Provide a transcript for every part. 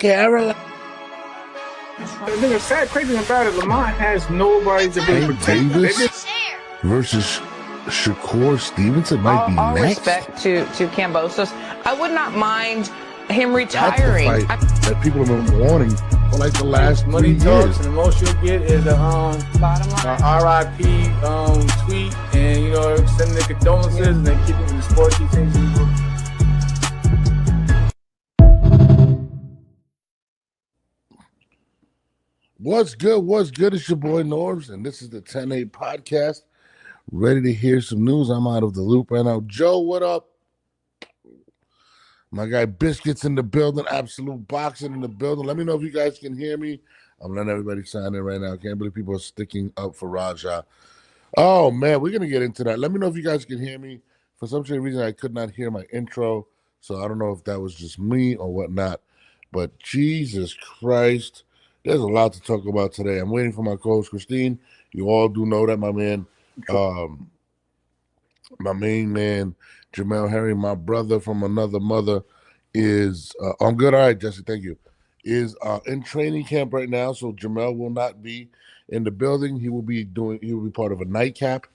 Carolina. The thing is sad, crazy about it, Lamont has nobody to really protect. Davis versus Shakur Stevenson might be all next. respect to Kambosos. I would not mind him retiring. That's the fight that people have been wanting for like the last 3 Money years. talks, and the most you'll get is a Bottom line. RIP tweet, and sending the condolences, and then keeping the sport sheet things. What's good? What's good? It's your boy Norbs, and this is the 10-8 podcast. Ready to hear some news. I'm out of the loop right now. Joe, what up? My guy Biscuits in the building. Absolute Boxing in the building. Let me know if you guys can hear me. I'm letting everybody sign in right now. I can't believe people are sticking up for Raja. Oh, man, we're going to get into that. Let me know if you guys can hear me. For some strange reason, I could not hear my intro, so I don't know if that was just me or whatnot. But Jesus Christ, there's a lot to talk about today. I'm waiting for my co-host, Christine. You all do know that my main man, Jamel Herring, my brother from another mother, is I'm good. All right, Jesse, thank you. Is in training camp right now, so Jamel will not be in the building. He will be part of a nightcap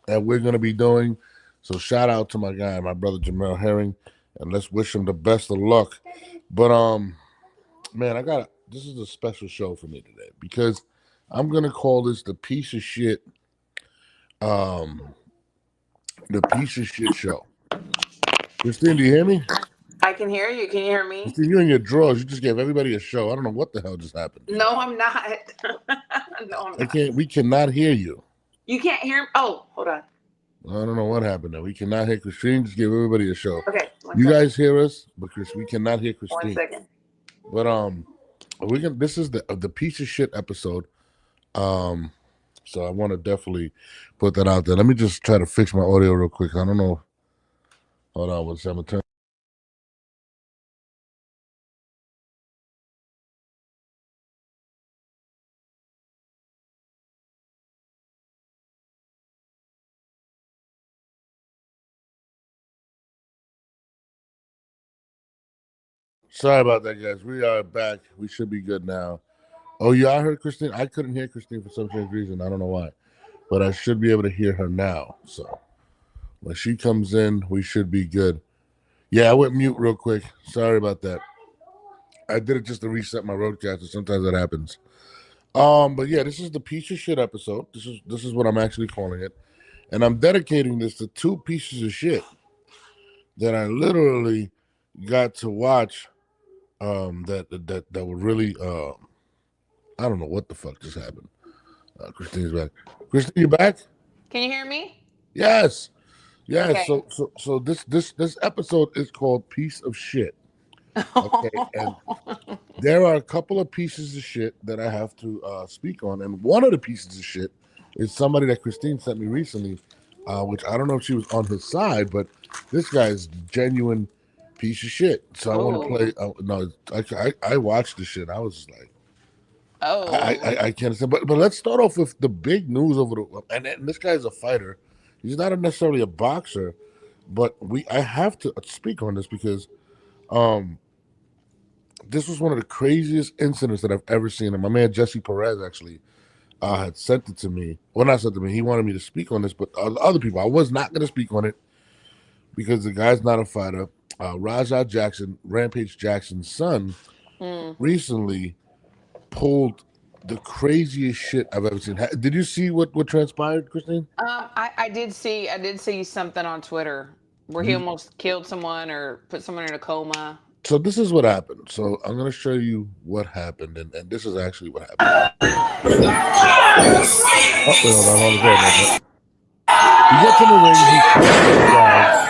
that we're gonna be doing. So shout out to my guy, my brother Jamel Herring, and let's wish him the best of luck. But man, this is a special show for me today because I'm gonna call this the piece of shit show. Christine, do you hear me? I can hear you. Can you hear me? Christine, you're in your drawers. You just gave everybody a show. I don't know what the hell just happened. No, I'm not. No, I'm not. We cannot hear you. You can't hear me? Oh, hold on. I don't know what happened there. We cannot hear Christine. Just gave everybody a show. Okay. Guys hear us, but we cannot hear Christine. 1 second. But this is the piece of shit episode. So I want to definitely put that out there. Let me just try to fix my audio real quick. I don't know. Hold on one second. Sorry about that, guys. We are back. We should be good now. Oh, yeah, I heard Christine. I couldn't hear Christine for some strange reason. I don't know why. But I should be able to hear her now. So when she comes in, we should be good. Yeah, I went mute real quick. Sorry about that. I did it just to reset my roadcaster. Sometimes that happens. But yeah, this is the piece of shit episode. This is what I'm actually calling it. And I'm dedicating this to two pieces of shit that I literally got to watch that were really I don't know what the fuck just happened. Christine's back. Christine, you back? Can you hear me? Yes. Okay. So this episode is called Piece of Shit. Okay. And there are a couple of pieces of shit that I have to speak on, and one of the pieces of shit is somebody that Christine sent me recently, which I don't know if she was on his side, but this guy is genuine piece of shit. So I want to play. I watched the shit. I was just like, I can't say. But let's start off with the big news over the and this guy's a fighter. He's not necessarily a boxer, but I have to speak on this because this was one of the craziest incidents that I've ever seen. And my man Jesse Perez actually had sent it to me. Well, not sent it to me. He wanted me to speak on this, but other people, I was not going to speak on it because the guy's not a fighter. Raja Jackson, Rampage Jackson's son, recently pulled the craziest shit I've ever seen. Did you see what transpired, Christine? I did see something on Twitter where he almost killed someone or put someone in a coma. So this is what happened. So I'm going to show you what happened, and this is actually what happened. Hold on. You get to the ring, he punches the guy.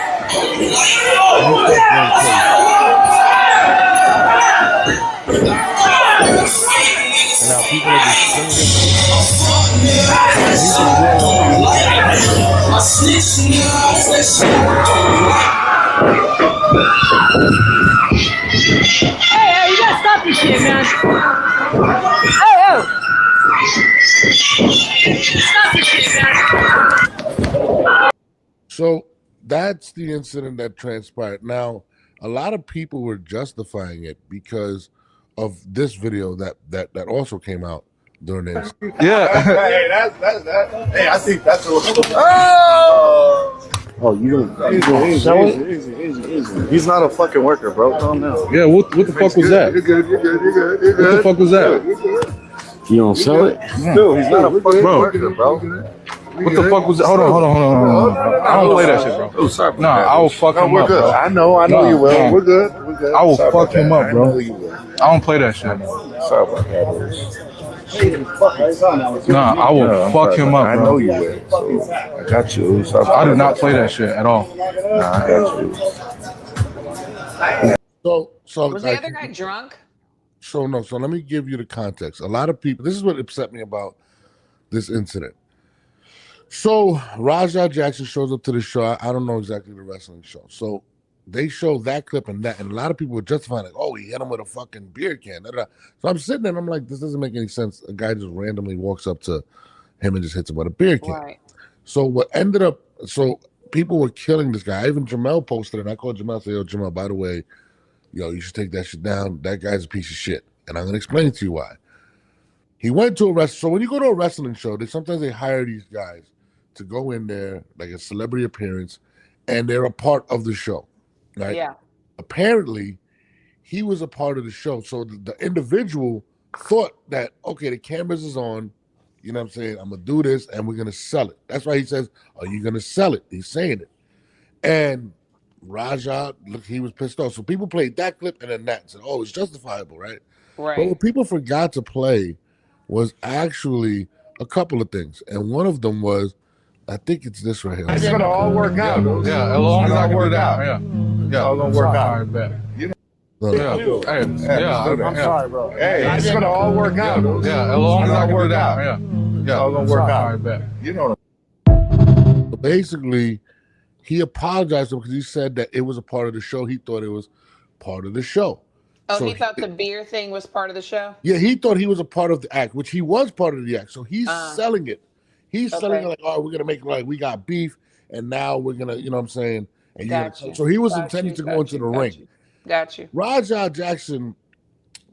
And now people are just Hey, you gotta stop this shit, man. Hey. Stop this shit, man. So that's the incident that transpired. Now, a lot of people were justifying it because of this video that also came out during the incident. Yeah. Hey, that's hey, I think that's a Oh, you don't easy. He's not a fucking worker, bro. Calm down. Yeah, what the fuck was that? You're good. What the fuck was that? You don't sell it? No, he's not a fucking worker, bro. What the fuck was that? Hold on. I don't play that shit, bro. Oh, sorry. Nah, I will fuck him we're up, good. bro. I know you will. No. We're good. I will fuck him up, bro. I know you will. I don't play that shit. Sorry about that. Nah, I will fuck him up, I know bro. you will. So I got you. I do not play that shit at all. Nah, I got you. So Was the other guy drunk? So let me give you the context. A lot of people, this is what upset me about this incident. So Raja Jackson shows up to the show. I don't know exactly the wrestling show. So they show that clip and a lot of people were justifying it. Oh, he hit him with a fucking beer can. So I'm sitting there and I'm like, this doesn't make any sense. A guy just randomly walks up to him and just hits him with a beer can. Right. So what ended up, people were killing this guy. Even Jamel posted it. And I called Jamel and said, yo, Jamel, by the way, you should take that shit down. That guy's a piece of shit. And I'm going to explain to you why. He went to a wrestling. So when you go to a wrestling show, sometimes they hire these guys to go in there, like a celebrity appearance, and they're a part of the show. Right? Yeah. Apparently, he was a part of the show. So the individual thought that, okay, the cameras is on. You know what I'm saying? I'm going to do this, and we're going to sell it. That's why he says, are you going to sell it? He's saying it. And Raja, look, he was pissed off. So people played that clip and then that and said, oh, it's justifiable, right? Right. But what people forgot to play was actually a couple of things. And one of them was, I think it's this right here. It's gonna all work out. Yeah, as long as I can do that. Yeah. All gonna work out. All right, bet. No. I'm sorry, bro. Hey, it's gonna all work out. Yeah, as long as I can do that. Yeah. All gonna work out. All right, bet. You know. So basically, he apologized to him because he said that it was a part of the show. He thought it was part of the show. Oh, So he thought the beer thing was part of the show? Yeah, he thought he was a part of the act, which he was part of the act. So he's selling it. He's selling it like, oh, we're gonna make like we got beef, and now we're gonna, you know what I'm saying? And so he was intending to go into the ring. Got you. Raja Jackson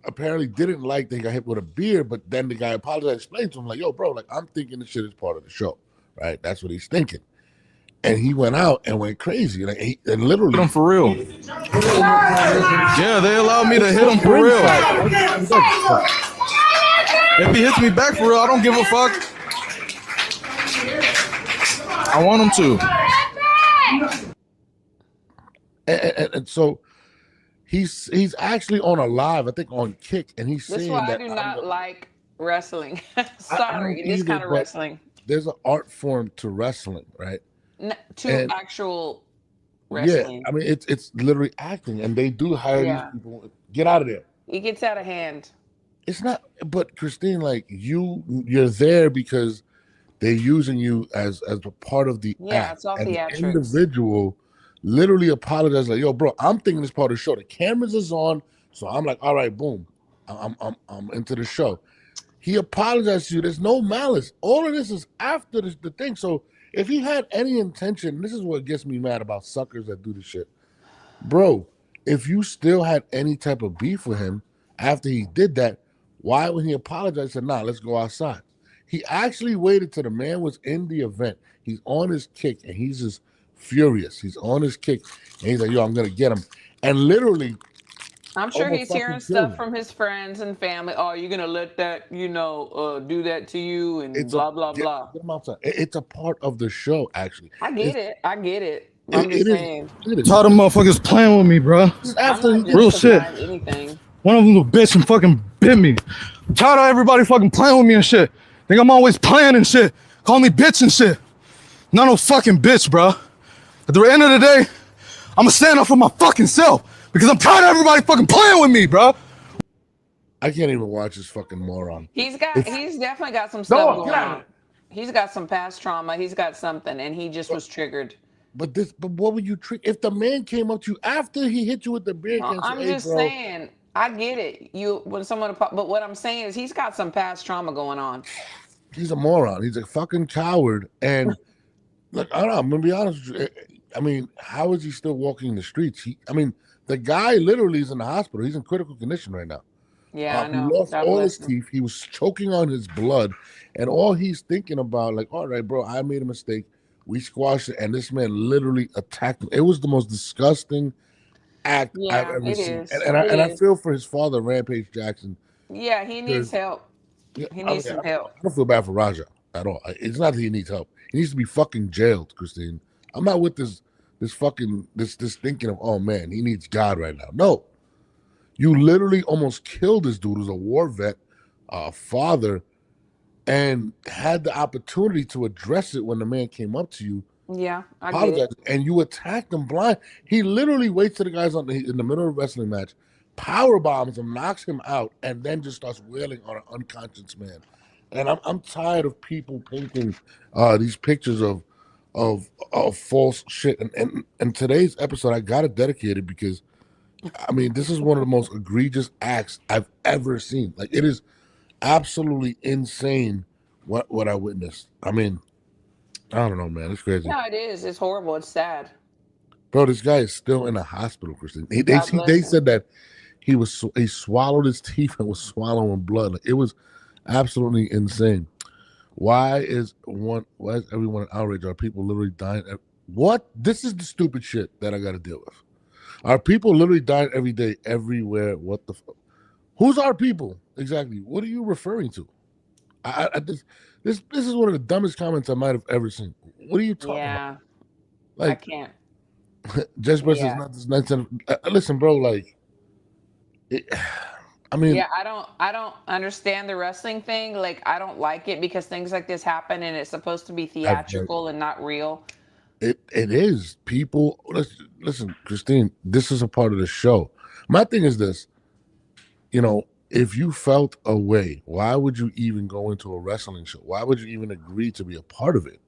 apparently didn't like that he got hit with a beer, but then the guy apologized, explained to him like, yo, bro, like I'm thinking this shit is part of the show, right? That's what he's thinking. And he went out and went crazy. Like and literally hit him for real. Yeah, they allowed me to hit him for real. If he hits me back for real, I don't give a fuck. I want him to. And so he's actually on a live, I think on Kick, and he's saying that I do not like wrestling. Sorry, this kind of wrestling. There's an art form to wrestling, right? To actual wrestling. Yeah, I mean it's literally acting, and they do hire these people. Get out of there. It gets out of hand. It's not, but Christine, like you're there because they're using you as a part of the act. It's all and theatrics. The individual literally apologized, like, yo, bro, I'm thinking this part of the show. The cameras is on, so I'm like, all right, boom, I'm into the show. He apologized to you. There's no malice. All of this is after the thing. So if he had any intention, this is what gets me mad about suckers that do this shit. Bro, if you still had any type of beef with him after he did that, why when he apologized, said, nah, let's go outside? He actually waited till the man was in the event. He's on his kick, and he's just furious. He's on his kick, and he's like, yo, I'm going to get him. And literally, I'm sure he's hearing stuff from his friends and family. Oh, you're going to let that, do that to you and blah, blah, blah. It's a part of the show, actually. I get it. I'm just saying. Taught them motherfuckers playing with me, bro. Real shit. Anything. One of them was a bitch and fucking bit me. I'm tired of everybody fucking playing with me and shit. Think I'm always playing and shit. Call me bitch and shit. Not no fucking bitch, bro. At the end of the day, I'm gonna stand up for my fucking self because I'm tired of everybody fucking playing with me, bro. I can't even watch this fucking moron. He's definitely got some stuff going on. He's got some past trauma. He's got something, and he just was triggered. But what would you treat if the man came up to you after he hit you with the beer can? I'm just saying, I get it. But what I'm saying is he's got some past trauma going on. He's a moron. He's a fucking coward. And look, I don't know. I'm gonna be honest with you. I mean, how is he still walking the streets? The guy literally is in the hospital. He's in critical condition right now. Yeah, I He know. lost God all bless his him. teeth. He was choking on his blood, and all he's thinking about, like, all right, bro, I made a mistake. We squashed it, and this man literally attacked him. It was the most disgusting act I've Yeah, ever it seen, is. and It I is. feel for his father, Rampage Jackson. Yeah, he needs Because help. He needs some help. I don't feel bad for Raja at all. It's not that he needs help. He needs to be fucking jailed, Christine. I'm not with this thinking of, oh man, he needs God right now. No, you literally almost killed this dude who's a war vet, father, and had the opportunity to address it when the man came up to you. Yeah, I get Apologize, it. and you attacked him blind. He literally waits till the guy's in the middle of a wrestling match, power bombs him, knocks him out, and then just starts wailing on an unconscious man. And I'm tired of people painting these pictures of false shit. And today's episode, I got it dedicated because, I mean, this is one of the most egregious acts I've ever seen. Like, it is absolutely insane what I witnessed. I mean, I don't know, man. It's crazy. No, it is. It's horrible. It's sad. Bro, this guy is still in the hospital, Christine. God bless They him. said that he swallowed his teeth and was swallowing blood. Like, it was absolutely insane. Why is everyone in outrage? Are people literally dying? What? This is the stupid shit that I got to deal with. Are people literally dying every day, everywhere? What the fuck? Who's our people? Exactly. What are you referring to? This is one of the dumbest comments I might have ever seen. What are you talking about? I can't. Just versus not this nice. Listen, bro. Like, I mean, yeah, I don't understand the wrestling thing. Like, I don't like it because things like this happen and it's supposed to be theatrical and not real. It is. People, listen, Christine. This is a part of the show. My thing is this. You know, if you felt a way, why would you even go into a wrestling show? Why would you even agree to be a part of it?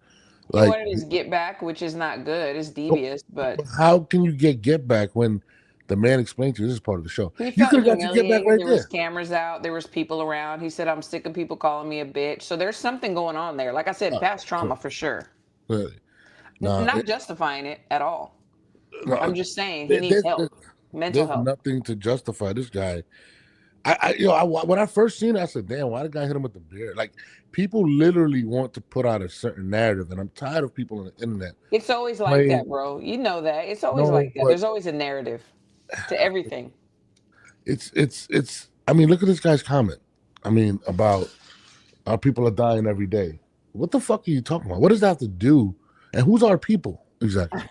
He wanted his get back, which is not good. It's devious, but how can you get back when the man explained to you this is part of the show? He You felt could have got your get back right there. There was cameras out. There was people around. He said, "I'm sick of people calling me a bitch." So there's something going on there. Like I said, past trauma for sure. Really? Not justifying it at all. No, I'm just saying he needs help. Mental health. Nothing to justify this guy. When I first seen it, I said, "Damn, why the guy hit him with the beer?" Like, people literally want to put out a certain narrative, and I'm tired of people on the internet. It's always like that, bro. You know that. It's always like that. There's always a narrative to everything. It's. I mean, look at this guy's comment. I mean, about our people are dying every day. What the fuck are you talking about? What does that have to do? And who's our people exactly?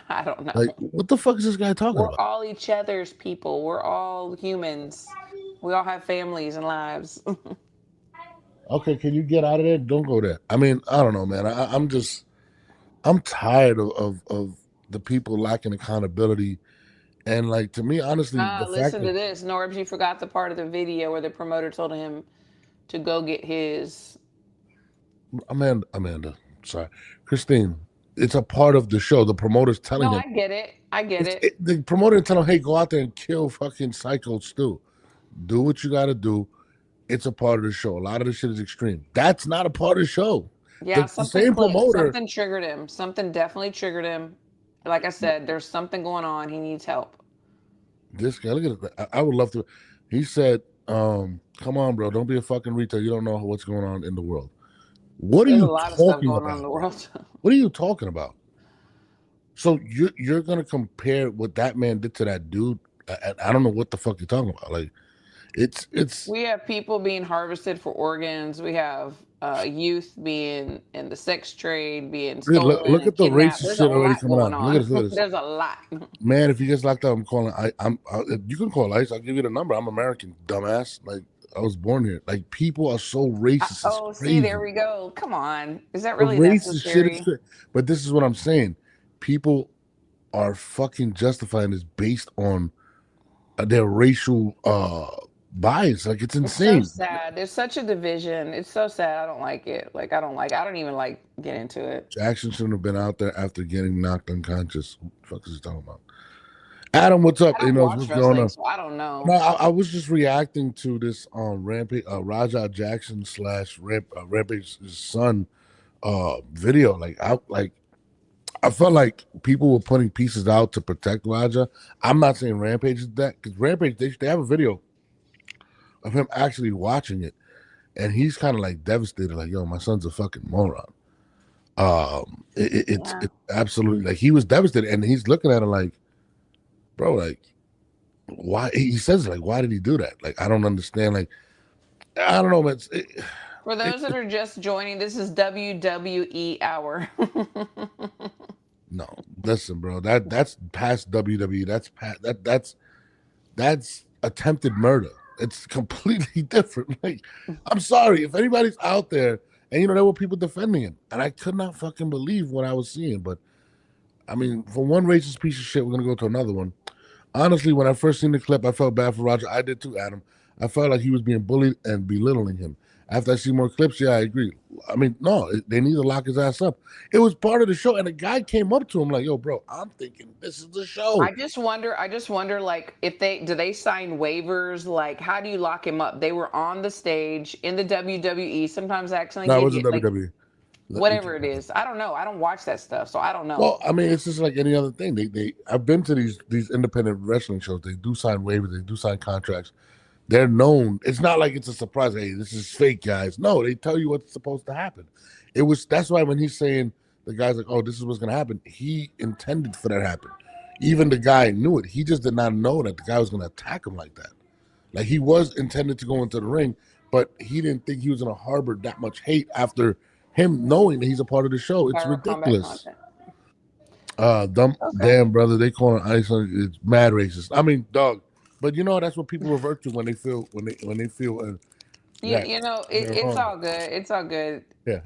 I don't know. Like, what the fuck is this guy talking about? We're all each other's people. We're all humans. We all have families and lives. Okay, can you get out of there? Don't go there. I mean, I don't know, man. I'm tired of the people lacking accountability. And, like, to me, honestly, listen to this. Norbs, you forgot the part of the video where the promoter told him to go get his. Amanda, sorry. Christine, it's a part of the show. The promoter's telling him. I get it. The promoter telling him, hey, go out there and kill fucking Psycho Stu. Do what you got to do. It's a part of the show. A lot of this shit is extreme. That's not a part of the show. Yeah, the same promoter. Something triggered him. Something definitely triggered him. Like I said, there's something going on. He needs help. This guy, look at it. I would love to. He said, come on, bro. Don't be a fucking retard. You don't know what's going on in the world. What are you talking about? On in the world. What are you talking about? So you're going to compare what that man did to that dude? I don't know what the fuck you're talking about. Like, it's. We have people being harvested for organs. We have youth being in the sex trade, being stolen. Look at the racist shit already coming on. Look at this. There's a lot. Man, if he gets locked up, I'm calling. You can call ICE. I'll give you the number. I'm American, dumbass. Like, I was born here. Like, people are so racist. See, there we go. Come on. Is that really necessary? Shit. But this is what I'm saying. People are fucking justifying this based on their racial bias. Like, it's insane. It's so sad. There's such a division. It's so sad. I don't like it. I don't even get into it. Jackson shouldn't have been out there after getting knocked unconscious. What the fuck is he talking about? Adam, what's up? What's going on? So I don't know. No, I was just reacting to this Rampage, Raja Jackson / Rampage's son video. I felt like people were putting pieces out to protect Raja. I'm not saying Rampage is that, because Rampage, they have a video of him actually watching it, and he's kind of like devastated, like, yo, my son's a fucking moron. It's absolutely, like, he was devastated, and he's looking at it like, bro, like, why? He says, like, why did he do that? Like, I don't understand. Like, I don't know, man. For those that are just joining, this is WWE Hour. No, listen, bro. That's past WWE. That's attempted murder. It's completely different. Like, I'm sorry if anybody's out there, and there were people defending him, and I could not fucking believe what I was seeing. But I mean, for one racist piece of shit, we're gonna go to another one. Honestly, when I first seen the clip, I felt bad for Roger. I did too, Adam. I felt like he was being bullied and belittling him. After I see more clips, yeah, I agree. I mean, no, they need to lock his ass up. It was part of the show, and a guy came up to him like, "Yo, bro, I'm thinking this is the show." I just wonder, like, if they sign waivers? Like, how do you lock him up? They were on the stage in the WWE. Sometimes actually, no, it wasn't WWE. Whatever it is, I don't know. I don't watch that stuff, so I don't know. Well, I mean, it's just like any other thing. I've been to these independent wrestling shows. They do sign waivers. They do sign contracts. They're known. It's not like it's a surprise. Hey, this is fake, guys. No, they tell you what's supposed to happen. That's why when he's saying, the guy's like, oh, this is what's going to happen, he intended for that to happen. Even the guy knew it. He just did not know that the guy was going to attack him like that. Like, he was intended to go into the ring, but he didn't think he was going to harbor that much hate after him knowing that he's a part of the show. It's ridiculous. Damn, brother, they call it Iceland. It's mad racist. I mean, dog. But that's what people revert to when they feel it's all good. It's all good. Yeah,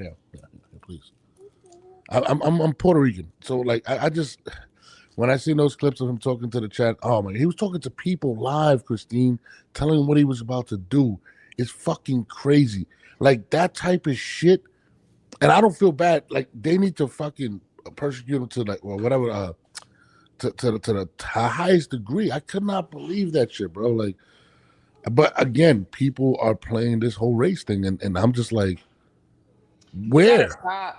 please. I'm Puerto Rican, so like I just, when I see those clips of him talking to the chat, oh man, he was talking to people live, Christine, telling them what he was about to do. It's fucking crazy. Like, that type of shit, and I don't feel bad. Like, they need to fucking persecute him to, like, well, whatever. To the highest degree. I could not believe that shit, bro. Like, but again, people are playing this whole race thing, and I'm just like, where?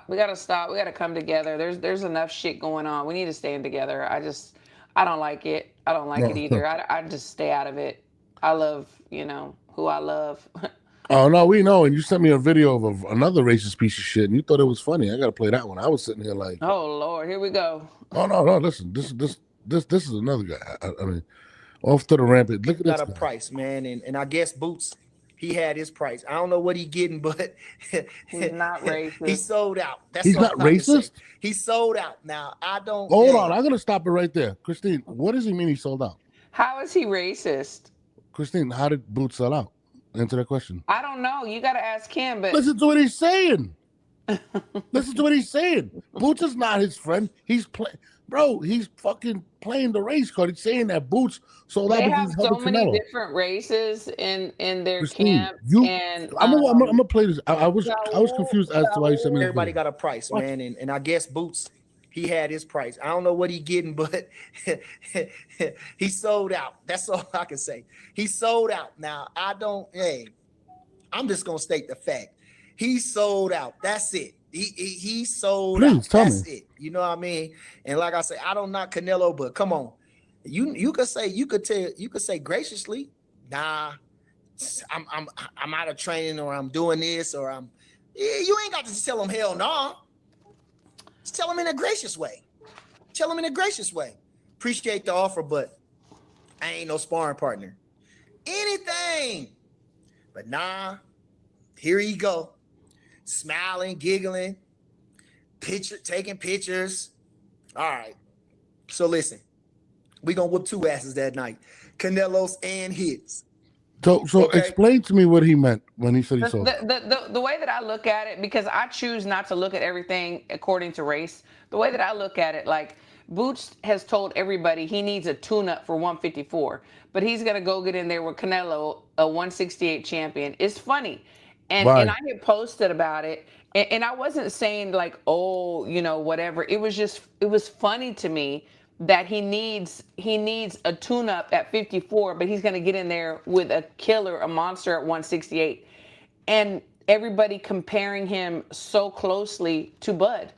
We gotta stop. We gotta come together. There's enough shit going on. We need to stand together. I don't like it. I don't like it either. I just stay out of it. I love, who I love. Oh no, we know. And you sent me a video of another racist piece of shit, and you thought it was funny. I gotta play that one. I was sitting here like, oh Lord, here we go. Oh no, listen, this is another guy. I mean, off to the Rampage. Look at this. Got a price, man, and I guess Boots, he had his price. I don't know what he getting, but he's not racist. He sold out. He's not racist. He sold out. Now I don't. Hold on, I'm gonna stop it right there, Christine. What does he mean he sold out? How is he racist? Christine, how did Boots sell out? Answer that question. I don't know. You got to ask him. But listen to what he's saying. Listen to what he's saying. Boots is not his friend. He's fucking playing the race card. He's saying that Boots sold out. They have so many different races in their camp. I'm gonna play this. I was confused as to why you sent me. Everybody got a price, man, and I guess Boots, he had his price. I don't know what he getting, but he sold out. That's all I can say. He sold out. Now I'm just gonna state the fact. He sold out. That's it. He sold out. That's it. You know what I mean? And like I say, I don't knock Canelo, but come on. You could say graciously, nah, I'm out of training, or I'm doing this, or you ain't got to tell him hell no. Just tell him in a gracious way. Appreciate the offer, but I ain't no sparring partner. Anything. But nah, here you go. Smiling, giggling, taking pictures. All right. So listen, we gonna whoop two asses that night. Canelo's and his. So okay. Explain to me what he meant when he said he sold. The way that I look at it, because I choose not to look at everything according to race. The way that I look at it, like, Boots has told everybody he needs a tune-up for 154, but he's gonna go get in there with Canelo, a 168 champion. It's funny. And I had posted about it, and I wasn't saying like, oh, whatever. It was funny to me that he needs a tune-up at 54, but he's going to get in there with a killer, a monster at 168. And everybody comparing him so closely to Bud.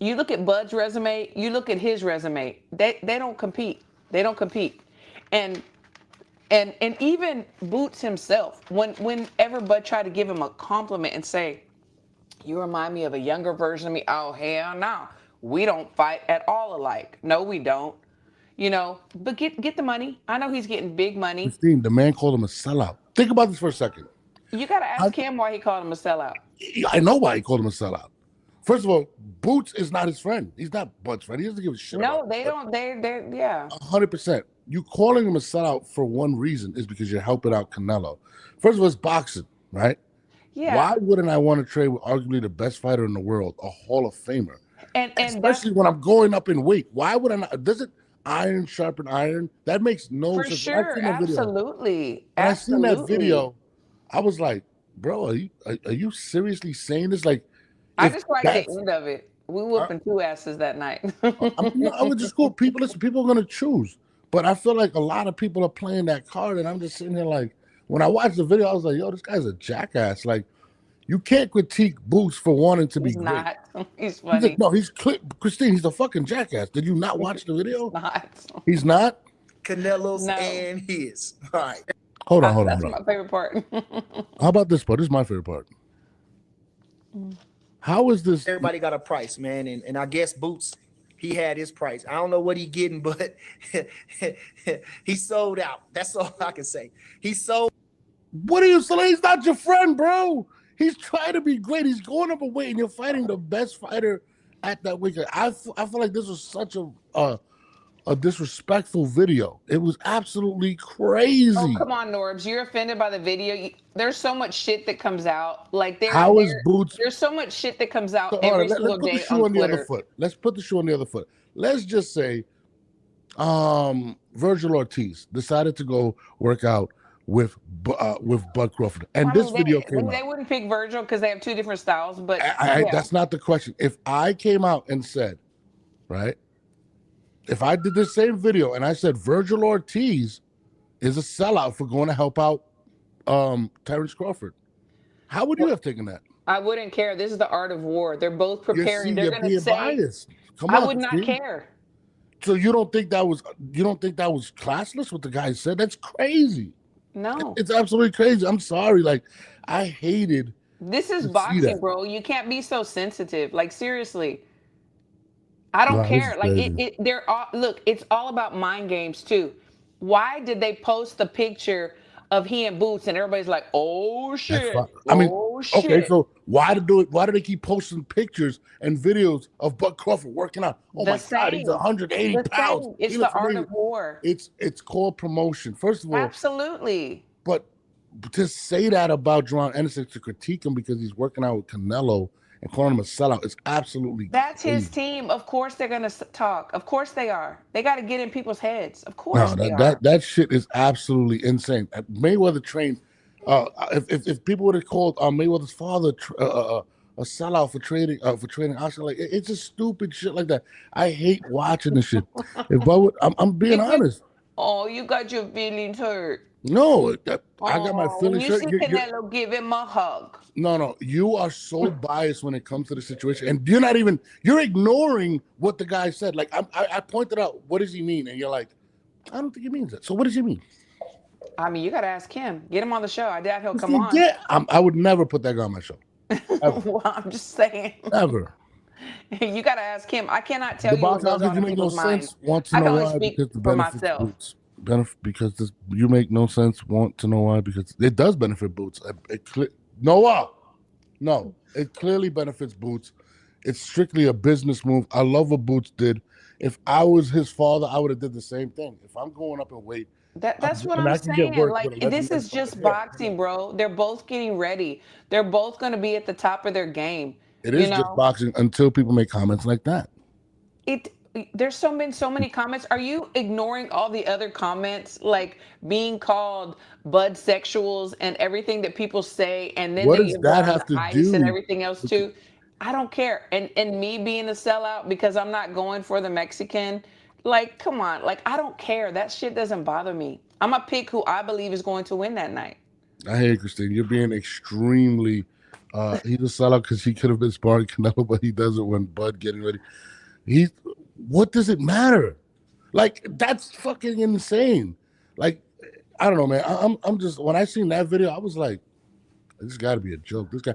You look at Bud's resume, you look at his resume. They don't compete. They don't compete. And and even Boots himself, whenever Bud tried to give him a compliment and say, "You remind me of a younger version of me," oh hell no. We don't fight at all alike. No, we don't. But get the money. I know he's getting big money. Christine, the man called him a sellout. Think about this for a second. You gotta ask him why he called him a sellout. I know why he called him a sellout. First of all, Boots is not his friend. He's not Bud's friend. He doesn't give a shit. No, about they don't. They're yeah. 100%. You calling him a sellout for one reason is because you're helping out Canelo. First of all, it's boxing, right? Yeah. Why wouldn't I want to trade with arguably the best fighter in the world, a Hall of Famer? And especially when I'm going up in weight. Why would I not? Does it iron sharpen iron? That makes no for sense. sure, absolutely. When I seen that video, I was like, bro, are you seriously saying this? Like, I just like the end of it. We whooping two asses that night. I would just go. People are gonna choose, but I feel like a lot of people are playing that card, and I'm just sitting here like, when I watched the video, I was like, yo, this guy's a jackass. Like, you can't critique Boots for wanting to be great. Not. He's funny. Christine, he's a fucking jackass. Did you not watch the video? Not. He's not. Canelo's and his. All right. Hold on. That's my favorite part. How about this part? This is my favorite part. How is this? Everybody got a price, man, and I guess Boots, he had his price. I don't know what he getting, but he sold out. That's all I can say. He sold. What are you saying? He's not your friend, bro. He's trying to be great. He's going up a weight, and you're fighting the best fighter at that weight. I feel like this was such a disrespectful video. It was absolutely crazy. Oh, come on, Norbs. You're offended by the video. There's so much shit that comes out. Like Boots? There's so much shit that comes out every single day on Twitter. Let's put the shoe on the other foot. Let's just say Virgil Ortiz decided to go work out with Bud Crawford, and this video came out. They wouldn't pick Virgil because they have two different styles, but that's not the question. If I came out and said, right, if I did the same video and I said Virgil Ortiz is a sellout for going to help out Terrence Crawford, how would you have taken that? I wouldn't care. This is the art of war. They're both preparing. They're going to say, biased. Come I on, would not care. So you don't think that was classless what the guy said? That's crazy. No, it's absolutely crazy. I'm sorry. Like, I hated. This is boxing, bro. You can't be so sensitive. Like, seriously. I don't care. Like look, it's all about mind games too. Why did they post the picture of he and Boots and everybody's like, oh shit. Shit. Okay, so why do they keep posting pictures and videos of Bud Crawford working out? Oh my God, he's 180 pounds. It's the art of war. It's called promotion. First of all, absolutely. But to say that about Crawford Ennis, to critique him because he's working out with Canelo and calling him a sellout, is absolutely that's crazy. His team. Of course they're gonna talk. Of course they are. They got to get in people's heads. Of course that shit is absolutely insane. Mayweather trained. If people would have called Mayweather's father a sellout for trading oxygen, like it's just stupid shit like that. I hate watching this shit. I'm being honest. Oh, you got your feelings hurt. No, I got my feelings hurt. You see Canelo give him a hug. No, you are so biased when it comes to the situation, and you're ignoring what the guy said. Like I pointed out, what does he mean? And you're like, I don't think he means it. So what does he mean? I mean, you got to ask him. Get him on the show. I doubt he'll come on. Yeah, I would never put that guy on my show. Well, I'm just saying. Never. You got to ask him. I cannot tell you what goes on in people's minds. Want to know I can only why? speak Because the for benefits myself. Because you make no sense. Want to know why? Because it does benefit Boots. No, it clearly benefits Boots. It's strictly a business move. I love what Boots did. If I was his father, I would have did the same thing. If I'm going up in weight, that's what I'm saying. Like, this is just boxing, bro. They're both getting ready. They're both going to be at the top of their game. It is just boxing until people make comments like that. There's been so many comments. Are you ignoring all the other comments, like being called bud sexuals and everything that people say, and then what does that have to do and everything else too? I don't care. And me being a sellout because I'm not going for the Mexican. Like, come on. Like, I don't care. That shit doesn't bother me. I'm gonna pick who I believe is going to win that night. I hear you, Christine. You're being extremely He's a sellout because he could have been sparring Canelo, but he doesn't when Bud getting ready. He, what does it matter? Like that's fucking insane. Like I don't know, man. I'm just when I seen that video, I was like, this got to be a joke. This guy,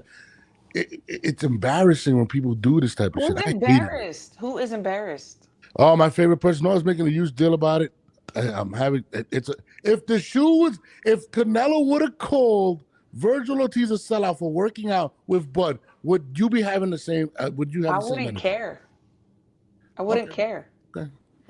it's embarrassing when people do this type of Who's shit. I hate it. embarrassed? Who is embarrassed? Oh, my favorite person. I was making a huge deal about it. I'm having it's a, if the shoe was if Canelo would have called Virgil Ortiz a sellout for working out with Bud, would you be having the same? Would you have I the same wouldn't energy? care. I wouldn't care.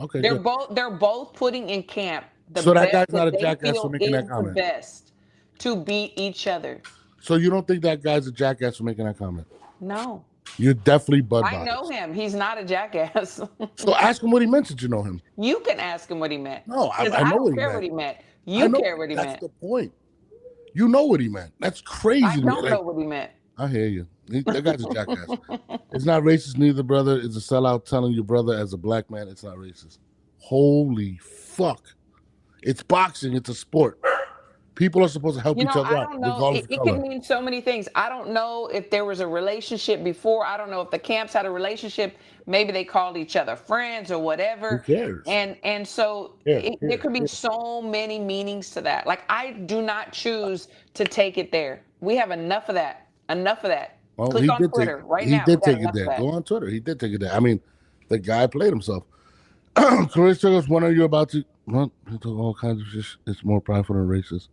Okay, They're good. both putting in camp the So that best guy's not a that they jackass for feel making is that the comment. best to beat each other. So you don't think that guy's a jackass for making that comment? No. You're definitely Bud I know him. He's not a jackass. So ask him what he meant. Did you know him? You can ask him what he meant. No, Because I know don't what he care meant. what he meant. I You know care what he that's meant. the point. You know what he meant. That's crazy. I to me. don't Like, know what he meant. I hear you. That guy's a jackass. It's not racist neither, brother. It's a sellout telling your brother as a black man it's not racist. Holy fuck. It's boxing. It's a sport. People are supposed to help You each know, other I out, don't know. regardless It of can color. mean so many things. I don't know if there was a relationship before. I don't know if the camps had a relationship. Maybe they called each other friends or Who whatever. cares? And so there could be so many meanings to that. Like I do not choose to take it there. We have enough of that. Enough of that. Well, Click on Twitter right now. We got take it enough of there. that. Go on Twitter. He did take it there. I mean, the guy played himself. Clarissa goes, when are you about to what? He took all kinds of shit. It's more prideful than racist.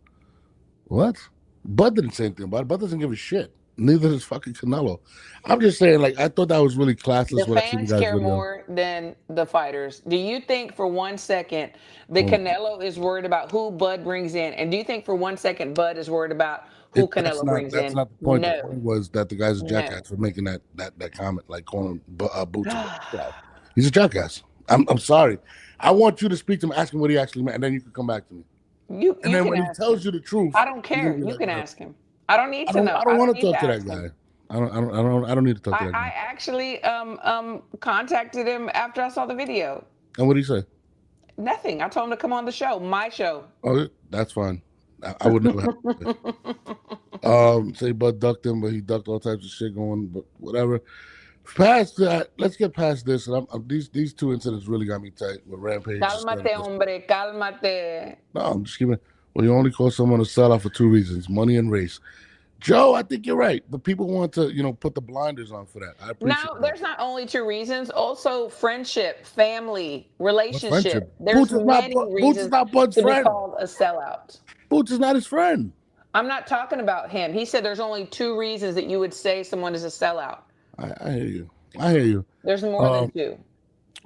What? Bud didn't say anything about it. Bud doesn't give a shit. Neither does fucking Canelo. I'm just saying, like, I thought that was really classless The when I seen the fans guy's care video. more than the fighters. Do you think for 1 second that Well, Canelo is worried about who Bud brings in? And do you think for 1 second Bud is worried about who Canelo brings That's in? not the point. The No. point was that the guy's a No. jackass for making that comment, like calling Boots. He's a jackass. I'm sorry. I want you to speak to him, ask him what he actually meant, and then you can come back to me. You And then can when he ask tells him. you the truth, I don't you're care. gonna be You like, can "No." ask him. I don't need I to don't. know. I don't want to need talk to that ask him. guy. I don't need to talk to that I guy. actually contacted him after I saw the video. And what did he say? Nothing. I told him to come on the show, my show. Oh, that's fine. I would never have say Bud ducked him, but he ducked all types of shit going, but whatever. Past that, let's get past this. And these two incidents really got me tight with Rampage. Cálmate, hombre, cálmate. No, I'm just giving. Well, you only call someone a sellout for two reasons: money and race. Joe, I think you're right, but people want to, put the blinders on for that. I appreciate Now, that. there's not only two reasons, also friendship, family, What friendship? relationship. There's many Boots is reasons not Bud's to be friend. called a sellout. Boots is not his friend. I'm not talking about him. He said there's only two reasons that you would say someone is a sellout. I hear you. I hear you. There's more than two.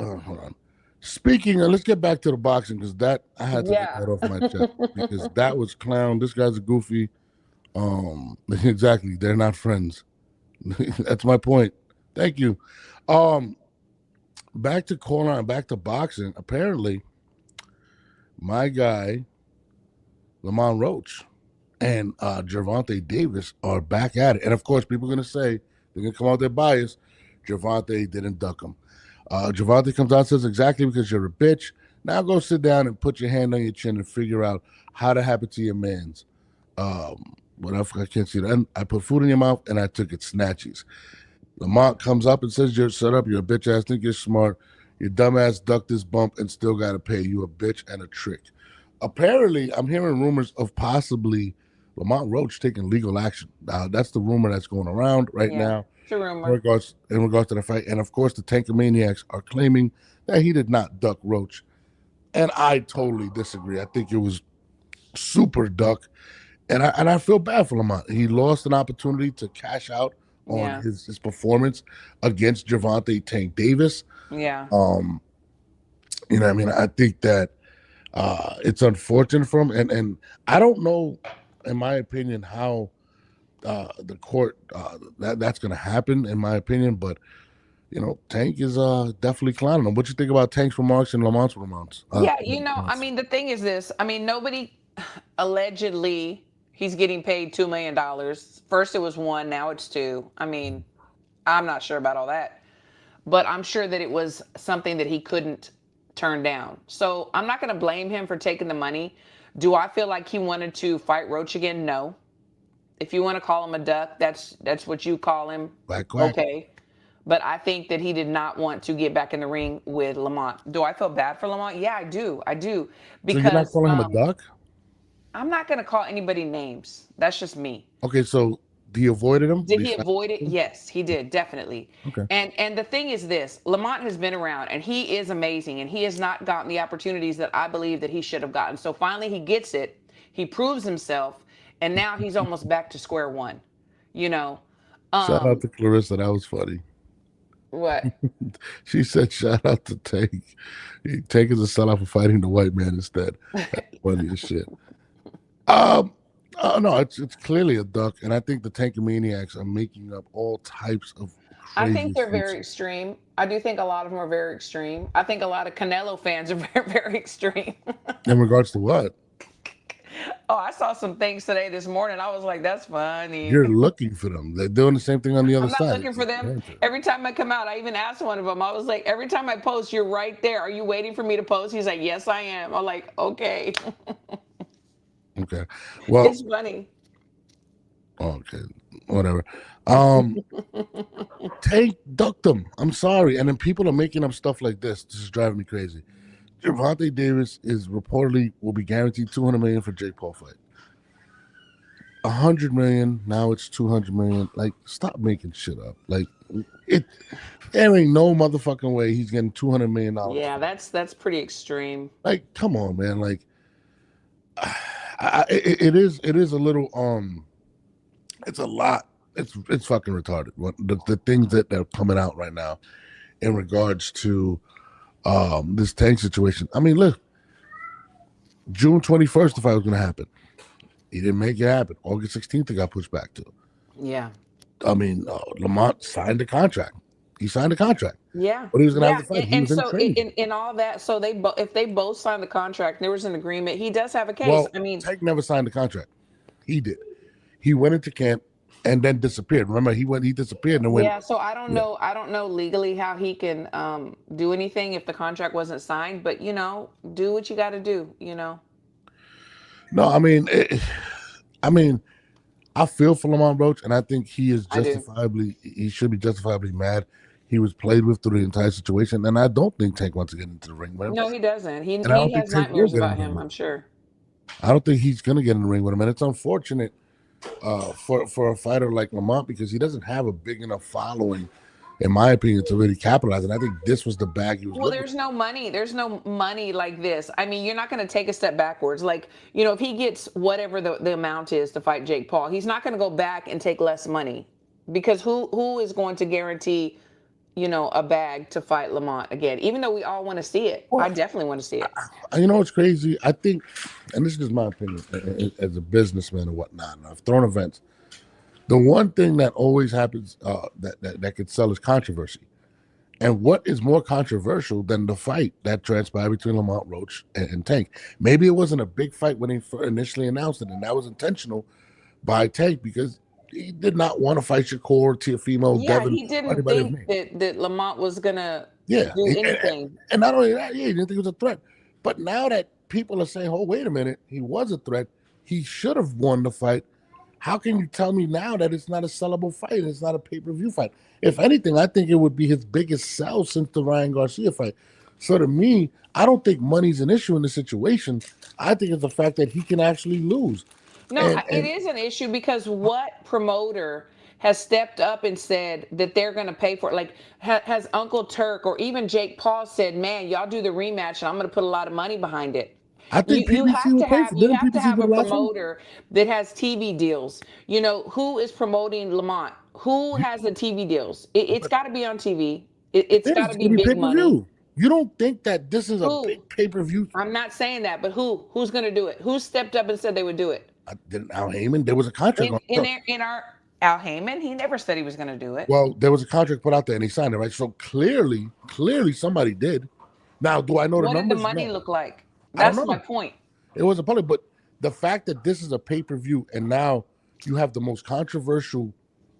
Hold on. Speaking of, let's get back to the boxing because that I had to get that off my chest because that was clown. This guy's a goofy. Exactly. They're not friends. That's my point. Thank you. Back to corner and back to boxing. Apparently, my guy, Lamont Roach, and Gervonta Davis are back at it. And of course, people are gonna say they're gonna come out their bias. Gervonta didn't duck him. Gervonta comes out and says, exactly because you're a bitch. Now go sit down and put your hand on your chin and figure out how to happen to your mans. Whatever, I can't see that. And I put food in your mouth and I took it snatchies. Lamont comes up and says, you're shut up, you're a bitch ass, think you're smart. Your dumbass ducked this bump and still got to pay. You a bitch and a trick. Apparently, I'm hearing rumors of possibly Lamont Roach taking legal action. That's the rumor that's going around right now. It's a rumor. In regards to the fight. And of course, the Tankamaniacs are claiming that he did not duck Roach. And I totally disagree. I think it was super duck. And I feel bad for Lamont. He lost an opportunity to cash out on his performance against Gervonta Tank Davis. Yeah. You know what I mean? I think that it's unfortunate for him. And I don't know, in my opinion, how the court that's going to happen, in my opinion. But, Tank is definitely clowning him. What you think about Tank's remarks and Lamont's remarks? I mean, the thing is this. I mean, nobody allegedly he's getting paid $2 million. First it was 1, now it's 2. I mean, I'm not sure about all that. But I'm sure that it was something that he couldn't turn down. So I'm not going to blame him for taking the money. Do I feel like he wanted to fight Roach again? No. If you want to call him a duck, that's what you call him. Quack, quack. Okay. But I think that he did not want to get back in the ring with Lamont. Do I feel bad for Lamont? Yeah, I do. I do. So you're not Because calling him a duck? I'm not going to call anybody names. That's just me. Okay, so he avoided him? Did he avoid it? Yes, he did, definitely. Okay. And the thing is this, Lamont has been around and he is amazing and he has not gotten the opportunities that I believe that he should have gotten. So finally he gets it. He proves himself and now he's almost back to square one. You know. Shout out to Clarissa, that was funny. What? She said, shout out to Tank. Tank is a sellout for fighting the white man instead. That's funny as shit. No, it's clearly a duck, and I think the Tankamaniacs are making up all types of crazy I think they're things. very extreme. I do think a lot of them are very extreme. I think a lot of Canelo fans are very, very extreme. In regards to what? Oh, I saw some things today this morning. I was like, that's funny. You're looking for them. They're doing the same thing on the other I'm not side. looking for them. Every time I come out, I even asked one of them. I was like, every time I post, you're right there. Are you waiting for me to post? He's like, yes, I am. I'm like, okay. Okay. Well, It's funny. okay. Whatever. Tank ducked them. I'm sorry. And then people are making up stuff like this. This is driving me crazy. Gervonta Davis is reportedly will be guaranteed $200 million for Jake Paul fight. $100 million, now it's $200 million. Like, stop making shit up. Like, there ain't no motherfucking way he's getting $200 million. Yeah, that's pretty extreme. Like, come on, man. Like, it is a little it's a lot. It's fucking retarded. The things that are coming out right now in regards to this Tank situation. I mean, look, June 21st, the fight was going to happen. He didn't make it happen. August 16th, it got pushed back to. Yeah. I mean, Lamont signed a contract. He signed a contract. Yeah. But he was going to have the fight. And so in all that, so if they both signed the contract, there was an agreement. He does have a case. Well, I mean, Tank never signed the contract. He did. He went into camp and then disappeared. Remember, he disappeared and went. Yeah, so I don't know legally how he can do anything if the contract wasn't signed, but do what you got to do, No, I mean, I feel for Lamont Roach, and I think he is he should be justifiably mad. He was played with through the entire situation, and I don't think Tank wants to get into the ring with him. No, he doesn't. He has nightmares about him, I'm sure. I don't think he's going to get in the ring with him, and it's unfortunate for a fighter like Lamont because he doesn't have a big enough following, in my opinion, to really capitalize. And I think this was the bag he was. Well, there's no money. There's no money like this. I mean, you're not going to take a step backwards. Like, if he gets whatever the amount is to fight Jake Paul, he's not going to go back and take less money because who is going to guarantee, a bag to fight Lamont again? Even though we all want to see it, I definitely want to see it. You know what's crazy? I think, and this is my opinion as a businessman and whatnot, and I've thrown events. The one thing that always happens that could sell is controversy. And what is more controversial than the fight that transpired between Lamont Roach and Tank? Maybe it wasn't a big fight when they initially announced it, and that was intentional by Tank because he did not want to fight Shakur, Teofimo, Devin. He didn't think that Lamont was going to do anything. And not only that, he didn't think it was a threat. But now that people are saying, oh, wait a minute, he was a threat, he should have won the fight. How can you tell me now that it's not a sellable fight? It's not a pay-per-view fight. If anything, I think it would be his biggest sell since the Ryan Garcia fight. So to me, I don't think money's an issue in this situation. I think it's the fact that he can actually lose. No, it is an issue because what promoter has stepped up and said that they're going to pay for it? Like, has Uncle Turk or even Jake Paul said, man, y'all do the rematch and I'm going to put a lot of money behind it? I think you have to have a promoter that has TV deals. Who is promoting Lamont? Who has the TV deals? It's got to be on TV. It's got to be big money. You don't think that this is a big pay-per-view? I'm not saying that, but who's going to do it? Who stepped up and said they would do it? Didn't Al Heyman? There was a contract in our Al Heyman. He never said he was going to do it. Well, there was a contract put out there and he signed it, right? So clearly somebody did. Now, do I know the numbers? What did the money look like? That's my point. It wasn't public, but the fact that this is a pay-per-view and now you have the most controversial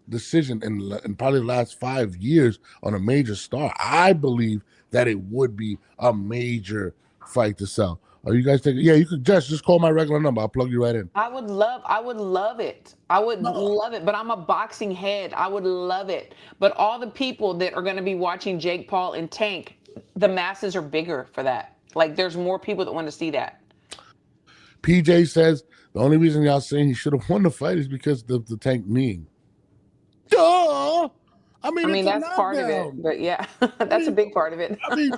decision in probably the last 5 years on a major star, I believe that it would be a major fight to sell. Are you guys taking? Yeah, you could just call my regular number. I'll plug you right in. I would love it. I would love it, but I'm a boxing head. I would love it. But all the people that are going to be watching Jake Paul and Tank, the masses are bigger for that. Like, there's more people that want to see that. PJ says the only reason y'all saying he should have won the fight is because of the Tank kneeing. Duh! I mean, it's that's part of it, but yeah, that's a big part of it. I mean,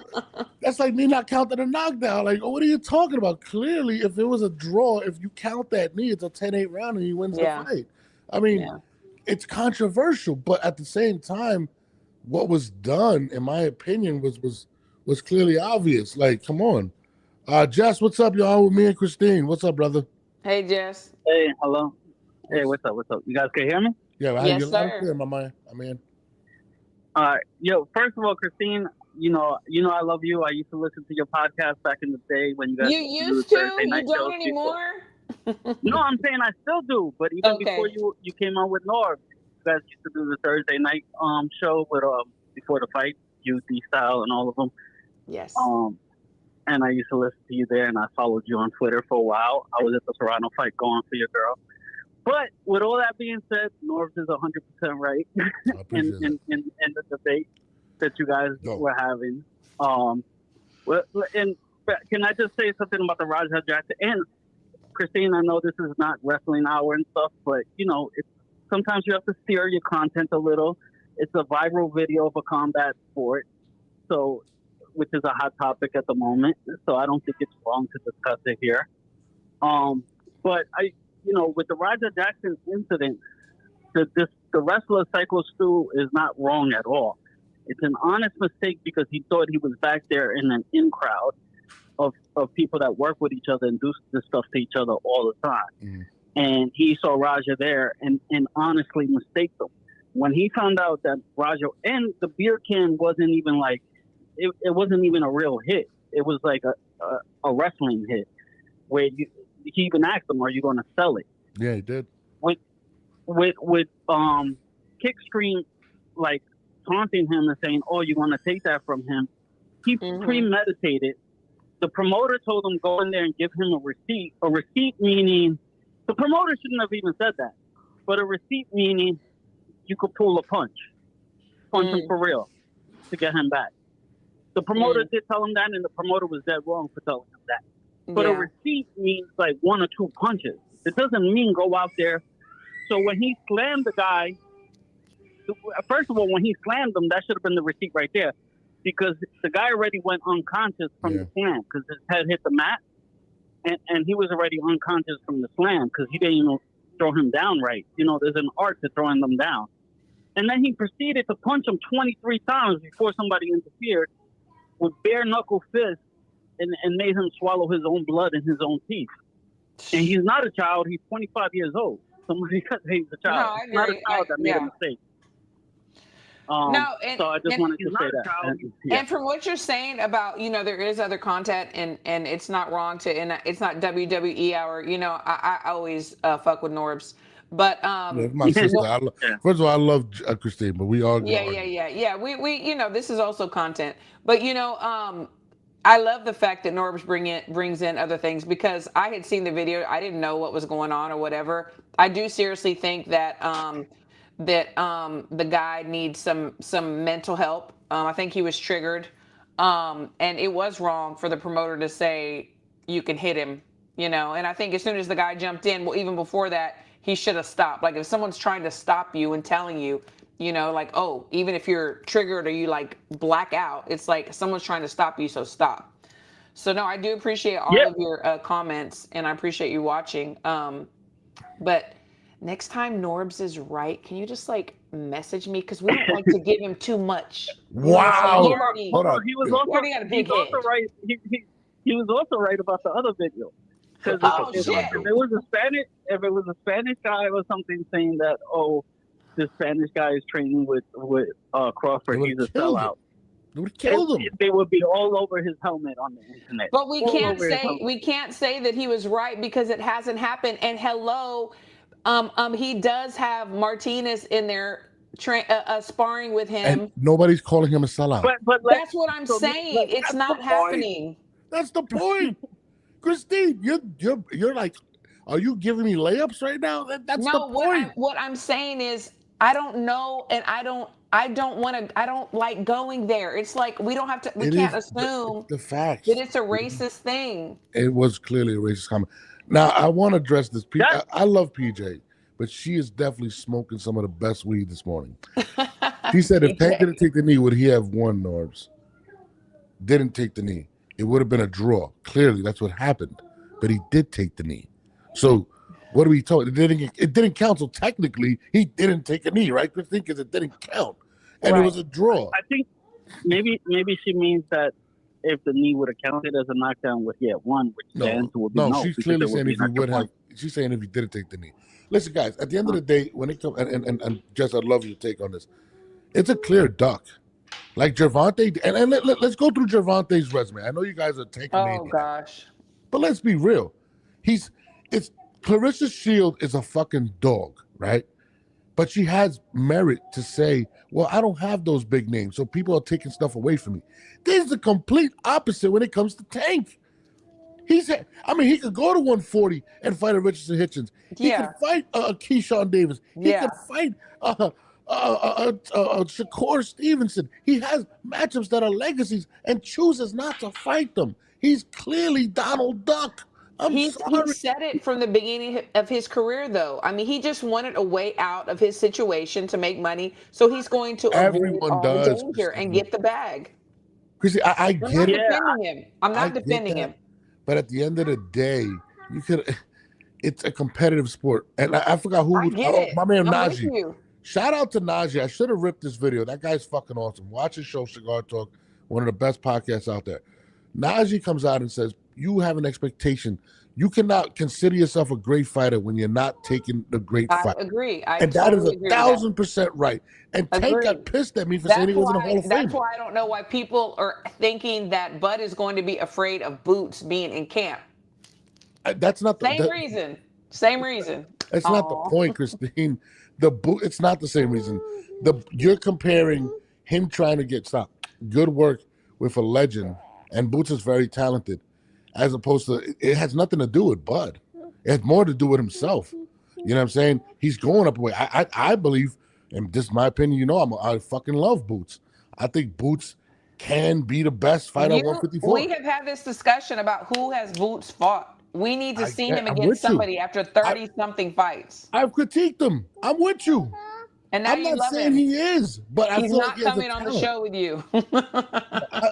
that's like me not counting a knockdown. Like, what are you talking about? Clearly, if it was a draw, if you count that knee, it's a 10-8 round and he wins the fight. I mean, it's controversial, but at the same time, what was done, in my opinion, was clearly obvious. Like, come on. Jess, what's up, y'all? With me and Christine. What's up, brother? Hey, Jess. Hey, hello. Hey, what's up? What's up? You guys can hear me? Yeah, yes, sir. Clear, my man. I'm in. Yo, first of all, Christine, you know, I love you. I used to listen to your podcast back in the day when you guys used to. You don't anymore. No, I'm saying I still do. But even before you came on with Norb, you guys used to do the Thursday night show with before the fight, UD style and all of them. Yes. And I used to listen to you there, and I followed you on Twitter for a while. I was at the Toronto fight going for your girl. But with all that being said, Norbs is 100% right in the debate that you guys were having. And can I just say something about the Raja Jackson? And Christine, I know this is not wrestling hour and stuff, but sometimes you have to steer your content a little. It's a viral video of a combat sport, which is a hot topic at the moment. So I don't think it's wrong to discuss it here. But with the Raja Jackson incident, the wrestler Psycho Stu is not wrong at all. It's an honest mistake because he thought he was back there in an in crowd of people that work with each other and do this stuff to each other all the time. Mm. And he saw Raja there and honestly mistaked him. When he found out that Raja, and the beer can wasn't even like, it wasn't even a real hit. It was like a wrestling hit where he even asked him, "Are you going to sell it?" Yeah, he did. With Kickstream like taunting him and saying, "Oh, you're going to take that from him." He premeditated. The promoter told him go in there and give him a receipt. A receipt meaning the promoter shouldn't have even said that, but a receipt meaning you could pull a punch him for real to get him back. The promoter did tell him that, and the promoter was dead wrong for telling him that. But a receipt means like 1 or 2 punches. It doesn't mean go out there. So when he slammed the guy, first of all, when he slammed him, that should have been the receipt right there. Because the guy already went unconscious from the slam because his head hit the mat. And he was already unconscious from the slam because he didn't even throw him down right. There's an art to throwing them down. And then he proceeded to punch him 23 times before somebody interfered with bare knuckle fists and made him swallow his own blood in his own teeth. And he's not a child. He's 25 years old. Somebody says he's a child. No, he's not a child that made a mistake. So I just wanted to say that. And from what you're saying about, there is other content and it's not wrong and it's not WWE hour. I always fuck with Norbs. But my sister, first of all, I love Christine, but we all yeah. We this is also content, but I love the fact that Norbs brings in other things because I had seen the video, I didn't know what was going on or whatever. I do seriously think that the guy needs some mental help. I think he was triggered, and it was wrong for the promoter to say you can hit him, And I think as soon as the guy jumped in, well, even before that, he should have stopped. Like if someone's trying to stop you and telling you, like, oh, even if you're triggered or you like black out, it's like someone's trying to stop you, so stop. So no, I do appreciate all of your comments and I appreciate you watching. But next time Norbs is right, can you just like message me? Because we don't like to give him too much. Wow. Hold on. He was also right. He was also right about the other video. Because if it was a Spanish guy or something saying that, oh, this Spanish guy is training with Crawford, he's a sellout. They would kill him. They would be all over his helmet on the internet. But we can't say that he was right because it hasn't happened. And hello, he does have Martinez in there sparring with him. And nobody's calling him a sellout. But that's what I'm saying. It's not happening. That's the point. Christine, you're like, are you giving me layups right now? That's the point. What I'm saying is I don't know, and I don't like going there. It's like we can't assume the facts. that it's a racist thing. It was clearly a racist comment. Now I want to address this. I love PJ, but she is definitely smoking some of the best weed this morning. She said if Tank didn't take the knee, would he have won, Norbs? Didn't take the knee. It would have been a draw. Clearly, that's what happened. But he did take the knee. So what are we talking? It didn't count. So technically, he didn't take a knee, right, Christine? Because it didn't count. And it was a draw. I think maybe she means that if the knee would have counted as a knockdown, would he have won? Which the answer would be no. She's clearly saying if he would have. She's saying if he didn't take the knee. Listen, guys. At the end of the day, when it comes and Jess, I'd love your take on this. It's a clear duck. Like Gervonta, and let's go through Gervonta's resume. I know you guys are taking. Oh gosh. But let's be real. Clarissa Shield is a fucking dog, right? But she has merit to say, well, I don't have those big names, so people are taking stuff away from me. This is the complete opposite when it comes to Tank. He could go to 140 and fight a Richardson Hitchens. He could fight a Keyshawn Davis. He could fight Shakur Stevenson. He has matchups that are legacies and chooses not to fight them. He's clearly Donald Duck. He said it from the beginning of his career, though. I mean, he just wanted a way out of his situation to make money, so he's going to avoid all the danger and get the bag. Chrissy, I get it. I'm not defending him. But at the end of the day, it's a competitive sport. And I forgot who was my man Najee. Shout out to Najee. I should have ripped this video. That guy's fucking awesome. Watch his show, Cigar Talk, one of the best podcasts out there. Najee comes out and says, you have an expectation. You cannot consider yourself a great fighter when you're not taking the great fight. I agree. And that is 1,000% right. And Tank got pissed at me for saying he was in the Hall of Fame. That's why I don't know why people are thinking that Bud is going to be afraid of Boots being in camp. That's not the same reason. Same reason. That's not the point, Christine. It's not the same reason. You're comparing him trying to get good work with a legend, and Boots is very talented, as opposed to it has nothing to do with Bud. It has more to do with himself. You know what I'm saying? He's going up away. I believe, and this is my opinion. You know, I fucking love Boots. I think Boots can be the best fighter at 154. We have had this discussion about who has Boots fought. We need to see him against somebody after 30-something fights. I've critiqued him. I'm with you. And now I'm not saying he is, but he's not coming on the show with you.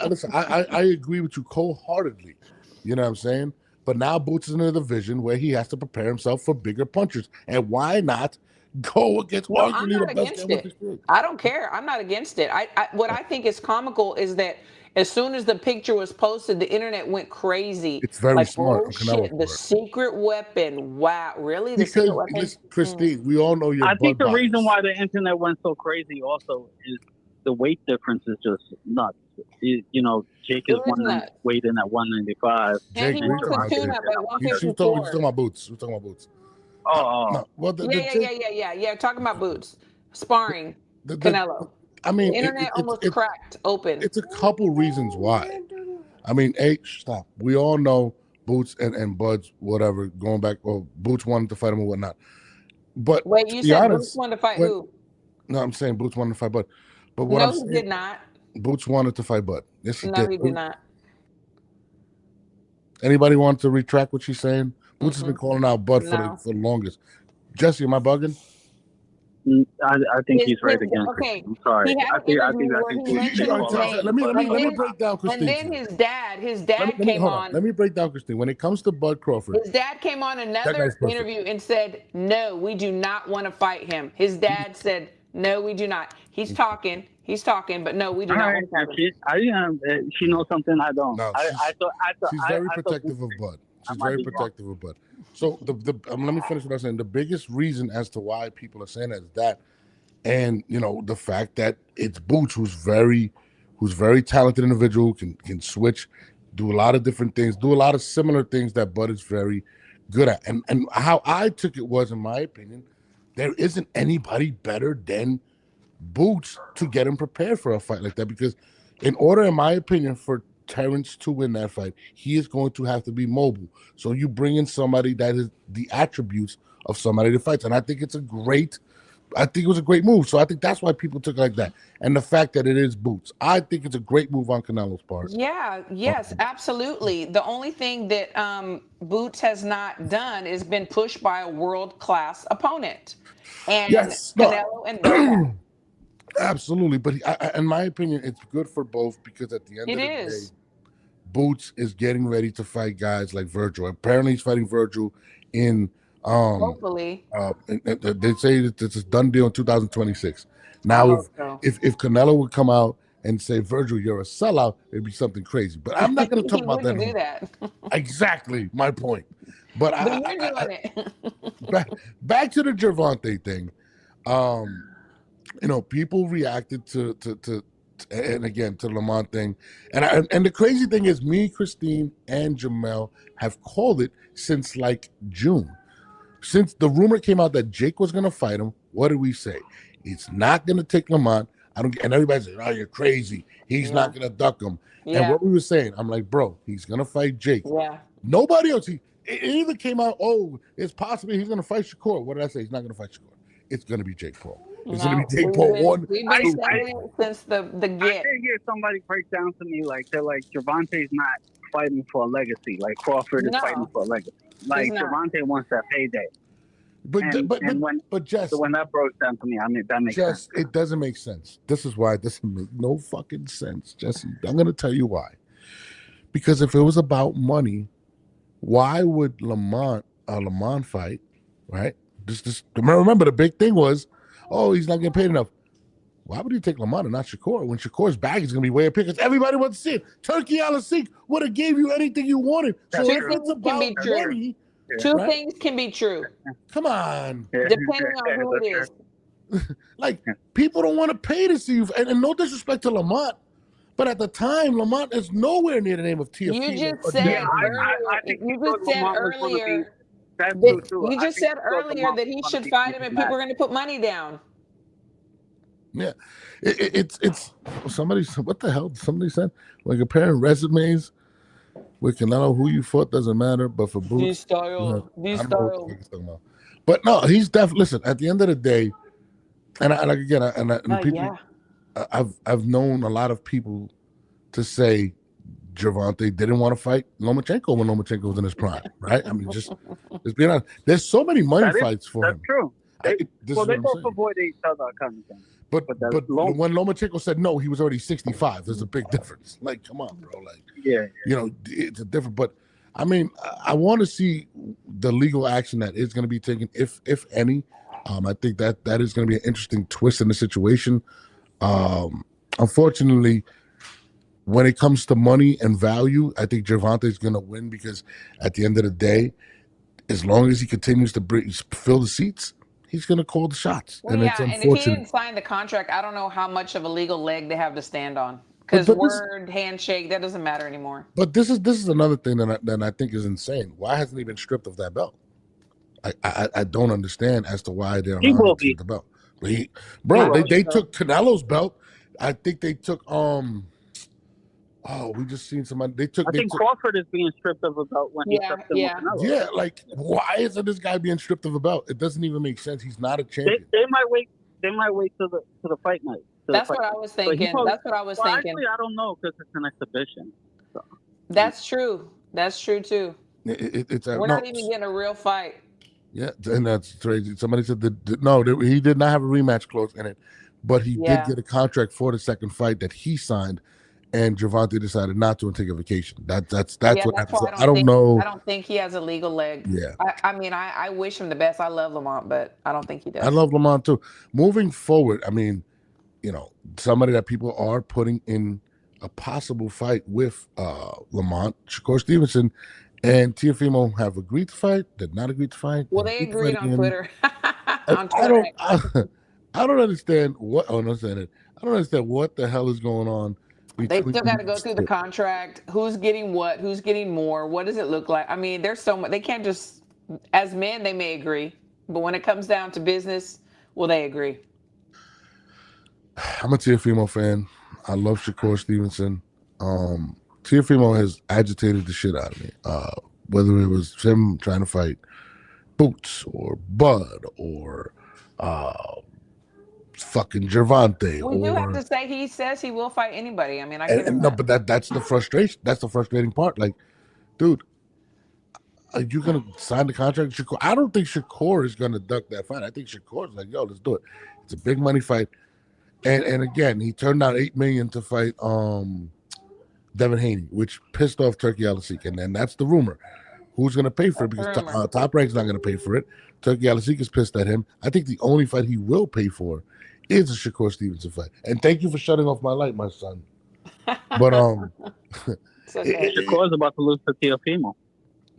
Listen, I agree with you wholeheartedly. You know what I'm saying? But now Boots is in a division where he has to prepare himself for bigger punchers. And why not go against arguably the best guy with the I don't care. I'm not against it. What I think is comical is that as soon as the picture was posted, the internet went crazy. It's very smart. Oh, shit, the secret weapon. Wow, really? The secret weapon? Christine, we all know you're I think the reason why the internet went so crazy also is the weight difference is just nuts. You know, Jake is weight in at 195. Jake, we're talking about Boots. We're talking about Boots. Oh. No, well, yeah. Talking about Boots. Sparring. Canelo. I mean, the internet almost cracked open. It's a couple reasons why. I mean, stop. We all know Boots and Bud's whatever going back. Well, Boots wanted to fight him or whatnot. But wait, you said Boots wanted to fight who? No, I'm saying Boots wanted to fight Bud. But what he did not. Boots wanted to fight Bud. Yes, he did. No, he did not. Anybody want to retract what she's saying? Boots has been calling out Bud for the longest. Jesse, am I bugging? I think he's right again. Okay. I'm sorry. Let me break down Christine. And then his dad came on. Let me break down Christine. When it comes to Bud Crawford, his dad came on another interview and said, "No, we do not want to fight him." His dad said, "No, we do not." He's talking, but no, we do not want to fight him. She knows something I don't. No, she's very protective of Bud. She's very protective of Bud. So let me finish what I'm saying. The biggest reason as to why people are saying that is that, and you know, the fact that it's Boots who's very talented individual, can switch, do a lot of different things, do a lot of similar things that Bud is very good at. And how I took it was, in my opinion, there isn't anybody better than Boots to get him prepared for a fight like that. Because in order, in my opinion, for Terrence to win that fight, he is going to have to be mobile. So you bring in somebody that is the attributes of somebody that fights, and I think it was a great move. So I think that's why people took it like that. And the fact that it is Boots, I think it's a great move on Canelo's part. Yeah, yes, absolutely. The only thing that Boots has not done is been pushed by a world-class opponent. And Yes, Canelo and Bell. absolutely. But in my opinion, it's good for both because at the end It of the is. day, Boots is getting ready to fight guys like Virgil. Apparently, he's fighting Virgil in Hopefully. and they say that this is done deal in 2026. I Now, hope so. if Canelo would come out and say, Virgil, you're a sellout, it'd be something crazy. But I'm not going to talk He about wouldn't do that. that. Exactly my point. But But you're doing it. back to the Gervonta thing. People reacted to and again to the Lamont thing, and the crazy thing is, me, Christine, and Jamel have called it since like June. Since the rumor came out that Jake was going to fight him, what did we say? It's not going to take Lamont. And everybody said, "Oh, you're crazy. He's not going to duck him." Yeah. And what we were saying, I'm like, bro, he's going to fight Jake. Yeah. Nobody else. It even came out, oh, it's possible he's going to fight Shakur. What did I say? He's not going to fight Shakur. It's going to be Jake Paul. It's going to be Jake Paul. We've been saying it since the I get. did hear somebody break down to me they're like Gervonta's not fighting for a legacy. Like Crawford is fighting for a legacy. Like Gervonta wants that payday. But Jess, so when that broke down to me, I mean that makes sense. It doesn't make sense. This is why it doesn't make no fucking sense, Jesse. I'm going to tell you why. Because if it was about money, why would Lamont fight, right? Just remember the big thing was, oh, he's not getting paid enough. Why would he take Lamont and not Shakur when Shakur's bag is going to be way up here? Because everybody wants to see it. Turkey Al-Asik would have gave you anything you wanted. So if it's about money, Two things can be true. Come on. Depending on who it is. Like, people don't want to pay to see you. And no disrespect to Lamont, but at the time, Lamont is nowhere near the name of TFT. You just said earlier that he should fight him and people are going to put money down. Yeah. It's somebody, what the hell? Somebody said, like, comparing resumes with Canelo, who you fought doesn't matter, but for Boots, But no, he's definitely. Listen, at the end of the day, I've known a lot of people to say Gervonta didn't want to fight Lomachenko when Lomachenko was in his prime, right? I mean, just being honest. There's so many money fights for him. That's true. They both avoid each other kind of thing. But when Lomachenko said no, he was already 65. There's a big difference. Like, come on, bro. Like, it's a different. But I mean, I want to see the legal action that is going to be taken, if any. I think that is going to be an interesting twist in the situation. Unfortunately, when it comes to money and value, I think Gervonta is going to win because at the end of the day, as long as he continues to fill the seats, he's going to call the shots. Well, it's unfortunate. And if he didn't sign the contract, I don't know how much of a legal leg they have to stand on. Because handshake, that doesn't matter anymore. But this is another thing that I think is insane. Why hasn't he been stripped of that belt? I don't understand as to why they're not the belt. But they took Canelo's belt. I think they took we just seen somebody. I think Crawford is being stripped of a belt when he stepped in with Canelo. Yeah, like, why isn't this guy being stripped of a belt? It doesn't even make sense. He's not a champion. They might wait. They might wait to the fight night. That's what I was thinking. Actually, I don't know because it's an exhibition. So. That's true. That's true too. We're not even getting a real fight. Yeah, and that's crazy. Somebody said he did not have a rematch clause in it, but he did get a contract for the second fight that he signed, and Gervonta decided not to and take a vacation. That's what happened. So I don't know. I don't think he has a legal leg. Yeah. I wish him the best. I love Lamont, but I don't think he does. I love Lamont too. Moving forward, I mean, somebody that people are putting in a possible fight with Lamont, Shakur Stevenson, and Teofimo have agreed to fight. Did not agree to fight. Well, they agreed on Twitter. I don't understand what. Oh, no, saying it. I don't understand what the hell is going on. They still got to go through the contract. Who's getting what? Who's getting more? What does it look like? I mean, there's so much. They can't just. As men, they may agree, but when it comes down to business, will they agree? I'm a Teofimo fan. I love Shakur Stevenson. Teofimo has agitated the shit out of me. Whether it was him trying to fight Boots or Bud or fucking Gervonta We do have or to say he says he will fight anybody. I mean, I give him no, that. but that's the frustration. That's the frustrating part. Like, dude, are you gonna sign the contract? Shakur? I don't think Shakur is gonna duck that fight. I think Shakur's like, yo, let's do it. It's a big money fight. And again, he turned down $8 million to fight Devin Haney, which pissed off Turkey Al-Asik, and that's the rumor. Who's going to pay for it? Because Top Rank's not going to pay for it. Turkey Al-Asik is pissed at him. I think the only fight he will pay for is a Shakur Stevenson fight. And thank you for shutting off my light, my son. But Shakur's about to lose to Teofimo.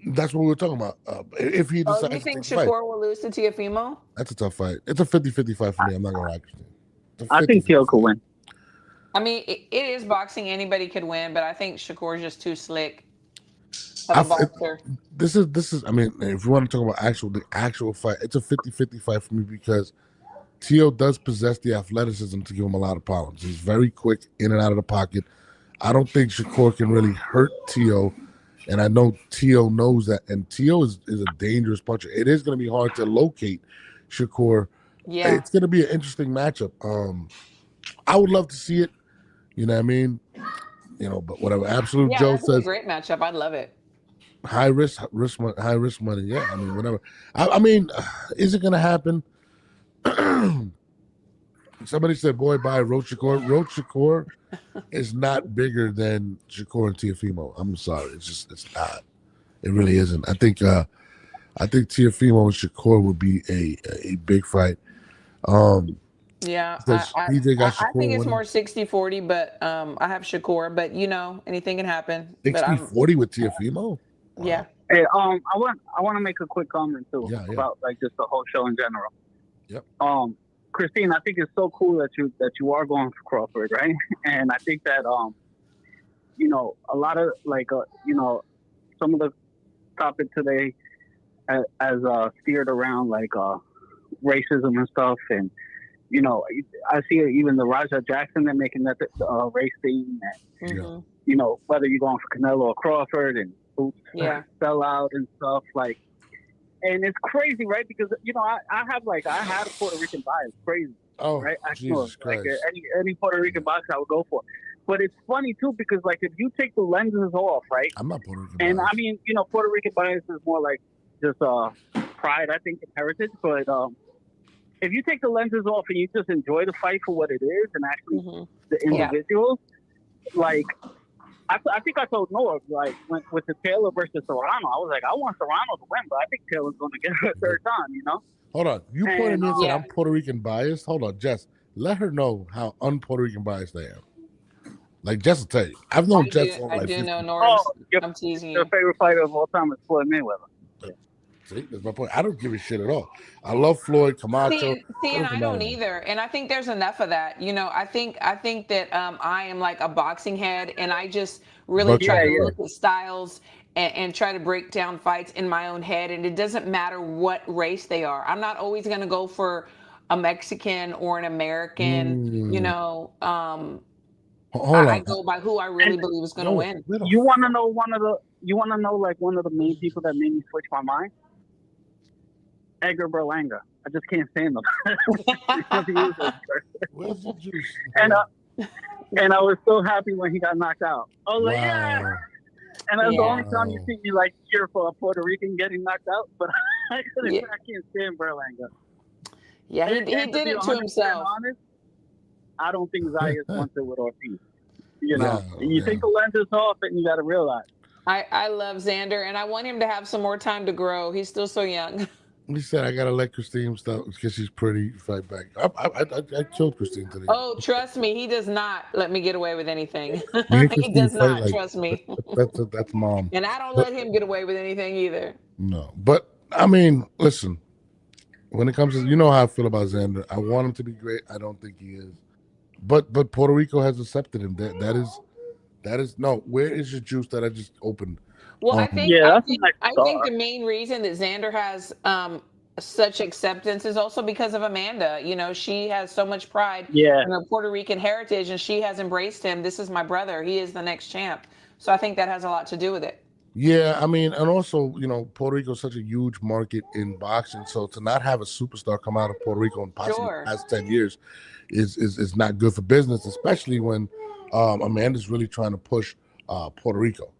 That's what we were talking about. If he decides, you think Shakur will lose to Teofimo? That's a tough fight. It's a 50-50 fight for me. I'm not going to lie. I think Teo could win. I mean, it is boxing. Anybody could win, but I think Shakur's just too slick of a boxer. This is. I mean, if you want to talk about the actual fight, it's a 50-50 fight for me because Teo does possess the athleticism to give him a lot of problems. He's very quick in and out of the pocket. I don't think Shakur can really hurt Teo, and I know Teo knows that. And Teo is a dangerous puncher. It is going to be hard to locate Shakur. Yeah, it's going to be an interesting matchup. I would love to see it. You know what I mean? You know, but whatever. Absolute Joe says. A great matchup. I'd love it. High risk money. Yeah, I mean, whatever. I mean, is it going to happen? Somebody said, "Boy, buy Roach Shakur." Roach Shakur is not bigger than Shakur and Teofimo. I'm sorry, it's not. It really isn't. I think Teofimo and Shakur would be a big fight. Yeah, I think it's more 60-40, but I have Shakur, but anything can happen. 60-40 with Teofimo? Yeah. Hey, I want to make a quick comment too about like just the whole show in general. Yep. Christine, I think it's so cool that you are going for Crawford, right? And I think that a lot of like some of the topic today as steered around like racism and stuff, and I see even the Raja Jackson, they're making that race thing, and whether you're going for Canelo or Crawford and sell out and stuff, like, and it's crazy, right? Because I had a Puerto Rican bias, crazy. Oh, right? Jesus Christ. Like any Puerto Rican box I would go for. But it's funny too because like if you take the lenses off, right? I'm not Puerto Rican. And bias. I mean, Puerto Rican bias is more like just pride, I think, and heritage. But if you take the lenses off and you just enjoy the fight for what it is and actually the individuals, like I think I told Noah, like with the Taylor versus Serrano, I was like, I want Serrano to win, but I think Taylor's going to get her a third time, Hold on. You pointed me and said I'm Puerto Rican biased. Hold on, Jess. Let her know how un-Puerto Rican biased I am. Like, Jess will tell you. I've known Jess for like 50 know, Norris. I'm teasing you. Your favorite fighter of all time is Floyd Mayweather. See, that's my point. I don't give a shit at all. I love Floyd, Camacho. See, and I don't either. And I think there's enough of that. I think that I am like a boxing head, and I just really try to look at styles and try to break down fights in my own head. And it doesn't matter what race they are. I'm not always going to go for a Mexican or an American. I go by who I really believe is going to win. You want to know one of the main people that made me switch my mind? Edgar Berlanga. I just can't stand him. Where's the juice? And I was so happy when he got knocked out. I was like, yeah. And that's the only time you see me like cheer for a Puerto Rican getting knocked out. But I can't stand Berlanga. Yeah, he did it to himself. Honest, I don't think Zayas wants it with Ortiz. You take the lenses off and you got to realize. I love Xander, and I want him to have some more time to grow. He's still so young. He said, I got to let Christine stop because she's pretty. Fight back. I killed Christine today. Oh, trust me. He does not let me get away with anything. He does not, trust me. That's mom. And I don't let him get away with anything either. No. But, I mean, listen. When it comes to, how I feel about Xander. I want him to be great. I don't think he is. But Puerto Rico has accepted him. That is no. Where is your juice that I just opened? Well, I think the main reason that Xander has such acceptance is also because of Amanda. She has so much pride in her Puerto Rican heritage, and she has embraced him. This is my brother. He is the next champ. So I think that has a lot to do with it. Yeah, I mean, and also, Puerto Rico is such a huge market in boxing, so to not have a superstar come out of Puerto Rico in possibly the past 10 years is not good for business, especially when Amanda's really trying to push Puerto Rico.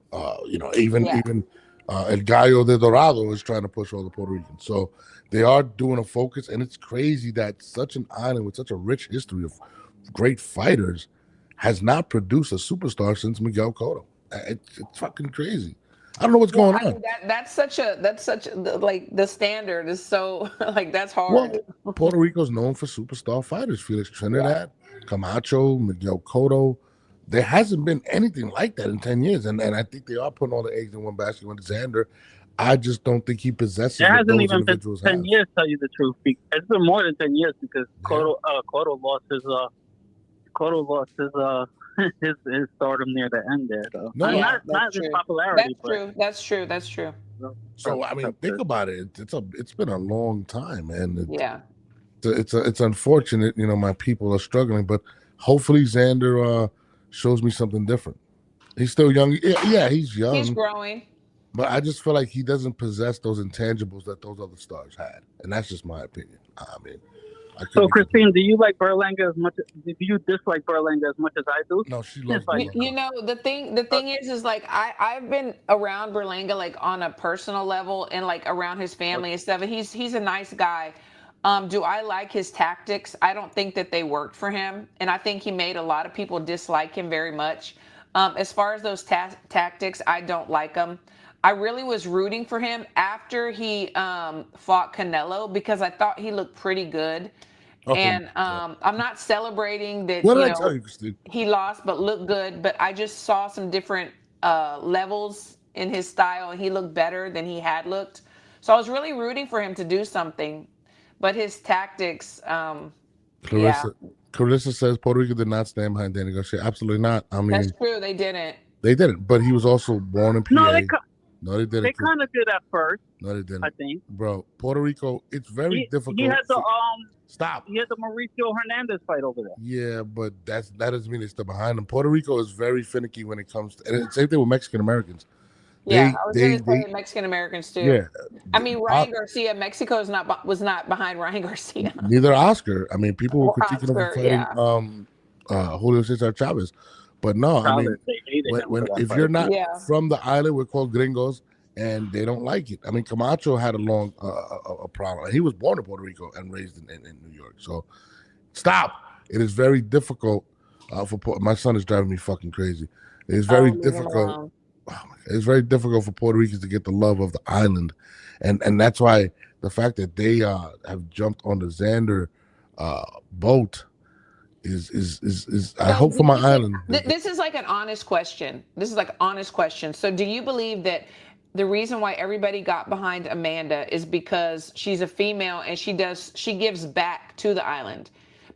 Even El Gallo de Dorado is trying to push all the Puerto Ricans. So they are doing a focus, and it's crazy that such an island with such a rich history of great fighters has not produced a superstar since Miguel Cotto. It's fucking crazy. I don't know what's going on. That's such like the standard is so like that's hard. Well, Puerto Rico's known for superstar fighters. Felix Trinidad, Camacho, Miguel Cotto. There hasn't been anything like that in 10 years. And I think they are putting all the eggs in one basket with Xander. I just don't think he possesses it. Hasn't those even been individuals 10 years, tell you the truth. It's been more than 10 years because Cotto lost his stardom near the end there, though. No, not his popularity. That's true. So I mean, think about it. It's been a long time, and it's unfortunate. My people are struggling, but hopefully Xander shows me something different. He's still young. Yeah, he's young. He's growing. But I just feel like he doesn't possess those intangibles that those other stars had, and that's just my opinion. I mean. So, Christine, do you like Berlanga as much? Do you dislike Berlanga as much as I do? No, she loves Berlanga. The thing is like I've been around Berlanga like on a personal level and like around his family and stuff. And he's a nice guy. Do I like his tactics? I don't think that they worked for him, and I think he made a lot of people dislike him very much. As far as those tactics, I don't like them. I really was rooting for him after he fought Canelo because I thought he looked pretty good. Okay. And I'm not celebrating that he lost but looked good, but I just saw some different levels in his style and he looked better than he had looked. So I was really rooting for him to do something, but his tactics, Clarissa says Puerto Rico did not stand behind Danny Garcia. Absolutely not. I mean, that's true. They didn't. They didn't, but he was also born in PA. No, they didn't. They kind of did at first. No, they didn't. I think, bro, Puerto Rico. It's very difficult. He had the stop. He had the Mauricio Hernandez fight over there. Yeah, but that doesn't mean they're still behind them. Puerto Rico is very finicky when it comes to, and same thing with Mexican Americans. Yeah, I was going to say Mexican Americans too. Yeah, I mean Ryan Garcia. Mexico was not behind Ryan Garcia. Neither Oscar. I mean, people were critiquing him fighting Julio Cesar Chavez. But no, I mean, if you're not from the island, we're called gringos, and they don't like it. I mean, Camacho had a long problem. He was born in Puerto Rico and raised in New York. So stop. It is very difficult for my son is driving me fucking crazy. It is very difficult. It's very difficult for Puerto Ricans to get the love of the island, and that's why the fact that they have jumped on the Xander boat. I hope for my island. This is like an honest question. So do you believe that the reason why everybody got behind Amanda is because she's a female and she gives back to the island?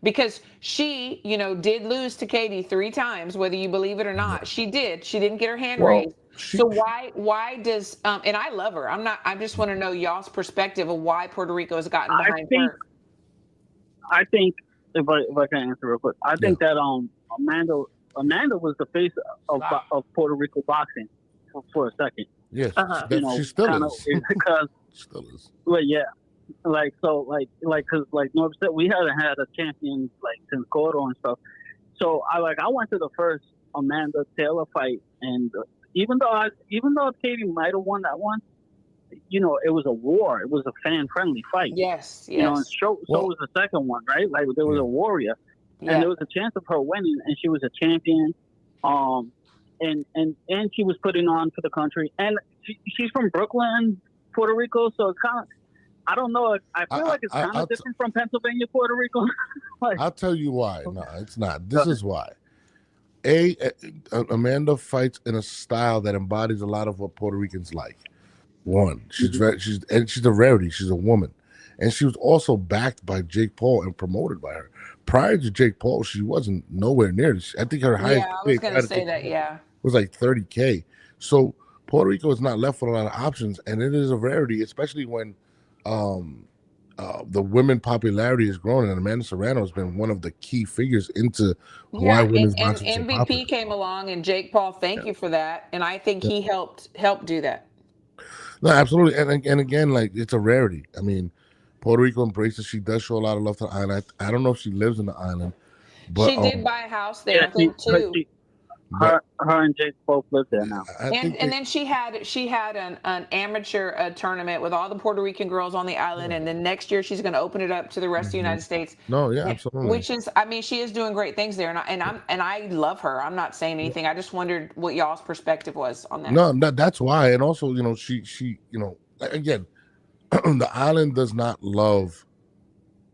Because she, did lose to Katie 3 times, whether you believe it or not. She did. She didn't get her hand raised. So why does and I love her. I just want to know y'all's perspective of why Puerto Rico has gotten behind her. I think if I can answer real quick, I think that Amanda was the face of Puerto Rico boxing for a second. Yes, she still is. Because still is. Well, yeah, because Norb said, we haven't had a champion since Cotto and stuff. So I went to the first Amanda Taylor fight, and even though Katie might have won that one, it was a war. It was a fan-friendly fight. Yes. And so was the second one, right? Like there was a warrior, and there was a chance of her winning, and she was a champion. And she was putting on for the country, and she's from Brooklyn, Puerto Rico. So it's kind of, I don't know. I feel like it's kind of different from Pennsylvania, Puerto Rico. I'll tell you why. No, it's not. This is why. Amanda fights in a style that embodies a lot of what Puerto Ricans like. One, she's a rarity. She's a woman, and she was also backed by Jake Paul and promoted by her. Prior to Jake Paul, she wasn't nowhere near this. I think her highest. Yeah, I was going to say that. Yeah, was like $30K. So Puerto Rico is not left with a lot of options, and it is a rarity, especially when the women popularity is growing, and Amanda Serrano has been one of the key figures into why Yeah, women's and boxing is so MVP popular. came along, and Jake Paul. Thank you for that, and I think he helped do that. No, absolutely, and again, like it's a rarity. I mean, Puerto Rico embraces. She does show a lot of love to the island. I don't know if she lives in the island, but She did buy a house there, Yeah, I think, too. her and Jake both live there now. I think And then she had an amateur tournament with all the Puerto Rican girls on the island, and then next year she's going to open it up to the rest of the United States. No, yeah, absolutely. Which is, I mean, she is doing great things there, and I love her. I'm not saying anything. I just wondered what y'all's perspective was on that. No, that's why, and also, she, again, the island does not love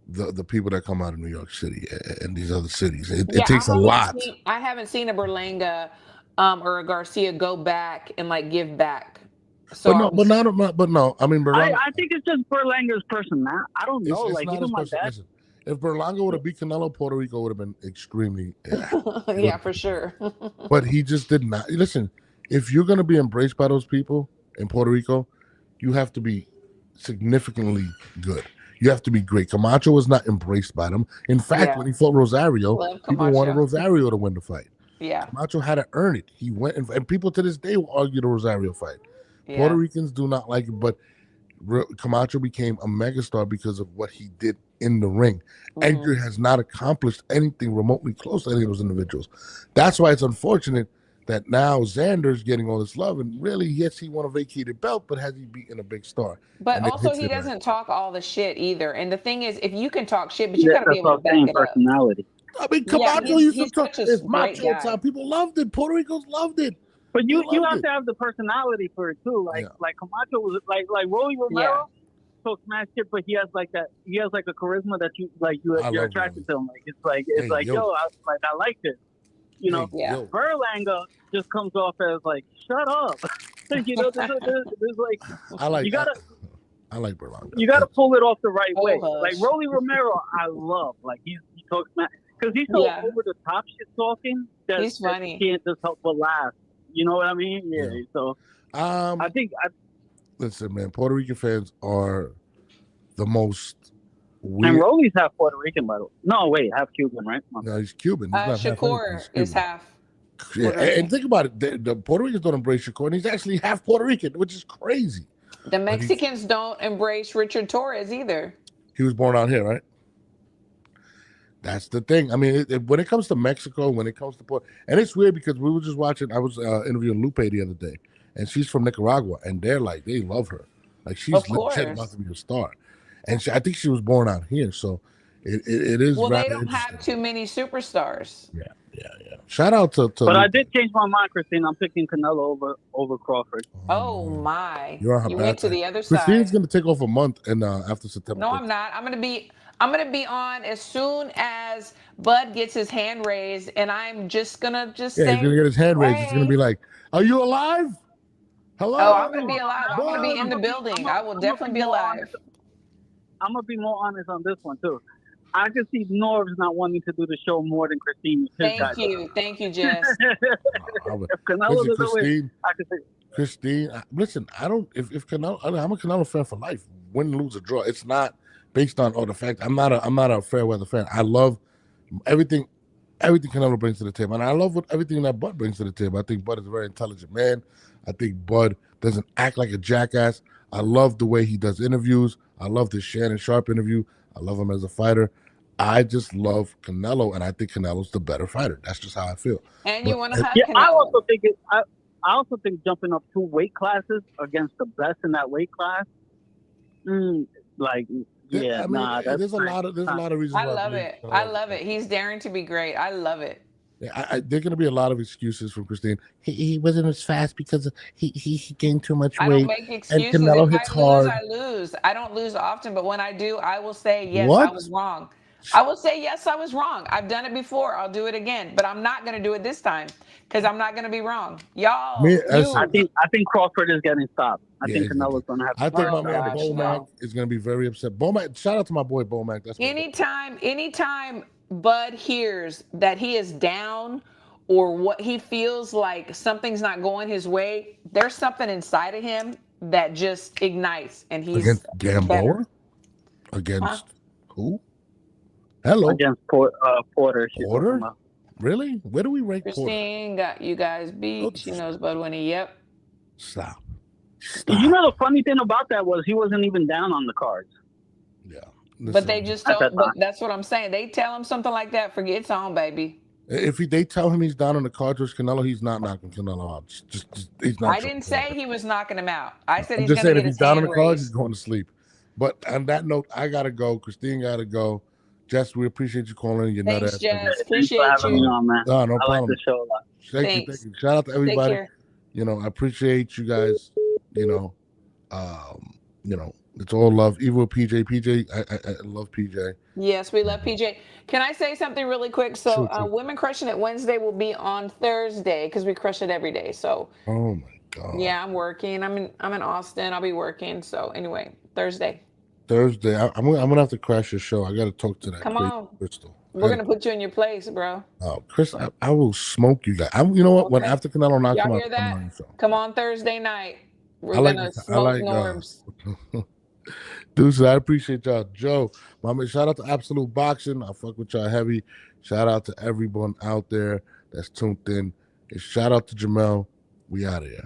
the people that come out of New York City and these other cities. It takes a lot. I haven't seen a Berlanga or a Garcia go back and like give back. So but no. I mean, Berlanga, I think it's just Berlanga's personality. I don't know. it's Like not even his my person. dad. Listen, if Berlanga would have beat Canelo, Puerto Rico would have been extremely. yeah, for sure. But he just did not. Listen, if you're going to be embraced by those people in Puerto Rico, you have to be significantly good. You have to be great. Camacho was not embraced by them. In fact, when he fought Rosario, people wanted Rosario to win the fight. Yeah. Camacho had to earn it. He went, and people to this day will argue the Rosario fight. Yeah. Puerto Ricans do not like it, but Camacho became a megastar because of what he did in the ring. Edgar has not accomplished anything remotely close to any of those individuals. That's why it's unfortunate that now Xander's getting all this love, and really, yes, he won a vacated belt, but has he beaten a big star? But also, he doesn't talk all the shit either. And the thing is, if you can talk shit, but you gotta be able to back it up. Personality. I mean, Camacho used to talk. It's great macho guy. time. People loved it. Puerto Ricans loved it. But you have to have the personality for it too. Like Camacho was like Rolly Romero talks mad shit, but he has like that. He has like a charisma that you're attracted to him. Like it's like yo, I like this. You know, Berlanga just comes off as like, shut up. You know, there's like, I like Berlanga. You got to pull it off the right way. Like Rolly Romero, I love. Like he talks mad because he's so over the top shit talking that he's funny. He can't just help but laugh. You know what I mean? Yeah. So I think listen, man, Puerto Rican fans are the most weird. And Rolly's half Puerto Rican, by the way. No, wait, half Cuban, right? No, he's Cuban. He's Shakur is half. Yeah, and think about it. The Puerto Ricans don't embrace Shakur, and he's actually half Puerto Rican, which is crazy. The Mexicans don't embrace Richard Torres either. He was born out here, right? That's the thing. I mean, when it comes to Mexico, when it comes to Puerto, and it's weird because we were just watching. I was interviewing Lupe the other day, and she's from Nicaragua, and they love her. Like she's legit about to be a star, and I think she was born out here, so it is. Well, they don't have too many superstars. Yeah. Shout out to. But I did change my mind, Christine. I'm picking Canelo over Crawford. Oh my! You're on her you bad went to side. the other side. Christine's gonna take off a month, and after September. No, I'm not. I'm gonna be on as soon as Bud gets his hand raised, and I'm just gonna say. He's gonna get his hand raised. He's gonna be like, "Are you alive? Hello." Oh, I'm gonna be alive. I'm gonna be in the building. I will definitely be alive. I'm gonna be more honest on this one too. I can see Norbs not wanting to do the show more than Christine. Thank you, Jess. If Canelo does Christine, I can say. Christine, listen. I don't. If Canelo, I'm a Canelo fan for life. Win, lose, or draw. It's not based on the fact. I'm not a fair weather fan. I love everything Canelo brings to the table, and I love everything that Bud brings to the table. I think Bud is a very intelligent man. I think Bud doesn't act like a jackass. I love the way he does interviews. I love the Shannon Sharp interview. I love him as a fighter. I just love Canelo, and I think Canelo's the better fighter. That's just how I feel. And you want to have Canelo. Canelo. I also think jumping up 2 weight classes against the best in that weight class, there's a lot of reasons. I love it. I love it. He's daring to be great. I love it. Yeah, there's going to be a lot of excuses from Christine. He wasn't as fast because he gained too much weight. I don't make excuses. And Canelo if hits I hard. lose, I lose. I don't lose often, but when I do, I will say, yes, What? I was wrong. I will say, yes, I was wrong. I've done it before. I'll do it again, but I'm not going to do it this time because I'm not going to be wrong. Y'all. I think Crawford is getting stopped. I think Canelo's going to have to. I think my man Bomac is going to be very upset. Bomac, shout out to my boy Bomac. That's anytime Bud hears that he is down or what he feels like something's not going his way, there's something inside of him that just ignites, and he's against Gamboa. Against who? Hello. Against Porter. She's Porter? talking about. Really? Where do we rank Porter? Christine got you guys beat. She knows Bud Winnie. Yep. Stop. You know, the funny thing about that was he wasn't even down on the cards. Yeah. But they just don't. But that's what I'm saying. They tell him something like that. Forget it's on, baby. If they tell him he's down on the cards with Canelo, he's not knocking Canelo out. Just he's not. I didn't say he was knocking him out. I said I'm he's just saying going to if get he's his down on hand the cards, raised. he's going to sleep. But on that note, I gotta go. Christine gotta go. Jess, we appreciate you calling. You're not Thanks, Jess. Thanks Appreciate for having me you. on, man. No, no I problem. like the show a lot. Thank you. Shout out to Take everybody. care. You know, I appreciate you guys. You know, it's all love. Even with PJ. I love PJ. Yes, we love PJ. Can I say something really quick? So, Sure. Women Crushing It Wednesday will be on Thursday because we crush it every day. So, Oh my God. yeah, I'm working. I'm in Austin. I'll be working. So, anyway, Thursday. I'm gonna have to crash your show. I gotta talk to that. Come crazy on. Crystal. We're gonna put you in your place, bro. Oh, Chris, I will smoke you guys. You know what? When Okay. after Canelo knocks him Y'all out, hear I'm that? on your show. Come on Thursday night. We're gonna smoke Norbs. Dudes, I appreciate y'all. Joe, my man, shout out to Absolute Boxing. I fuck with y'all heavy. Shout out to everyone out there that's tuned in. And shout out to Jamel. We out of here.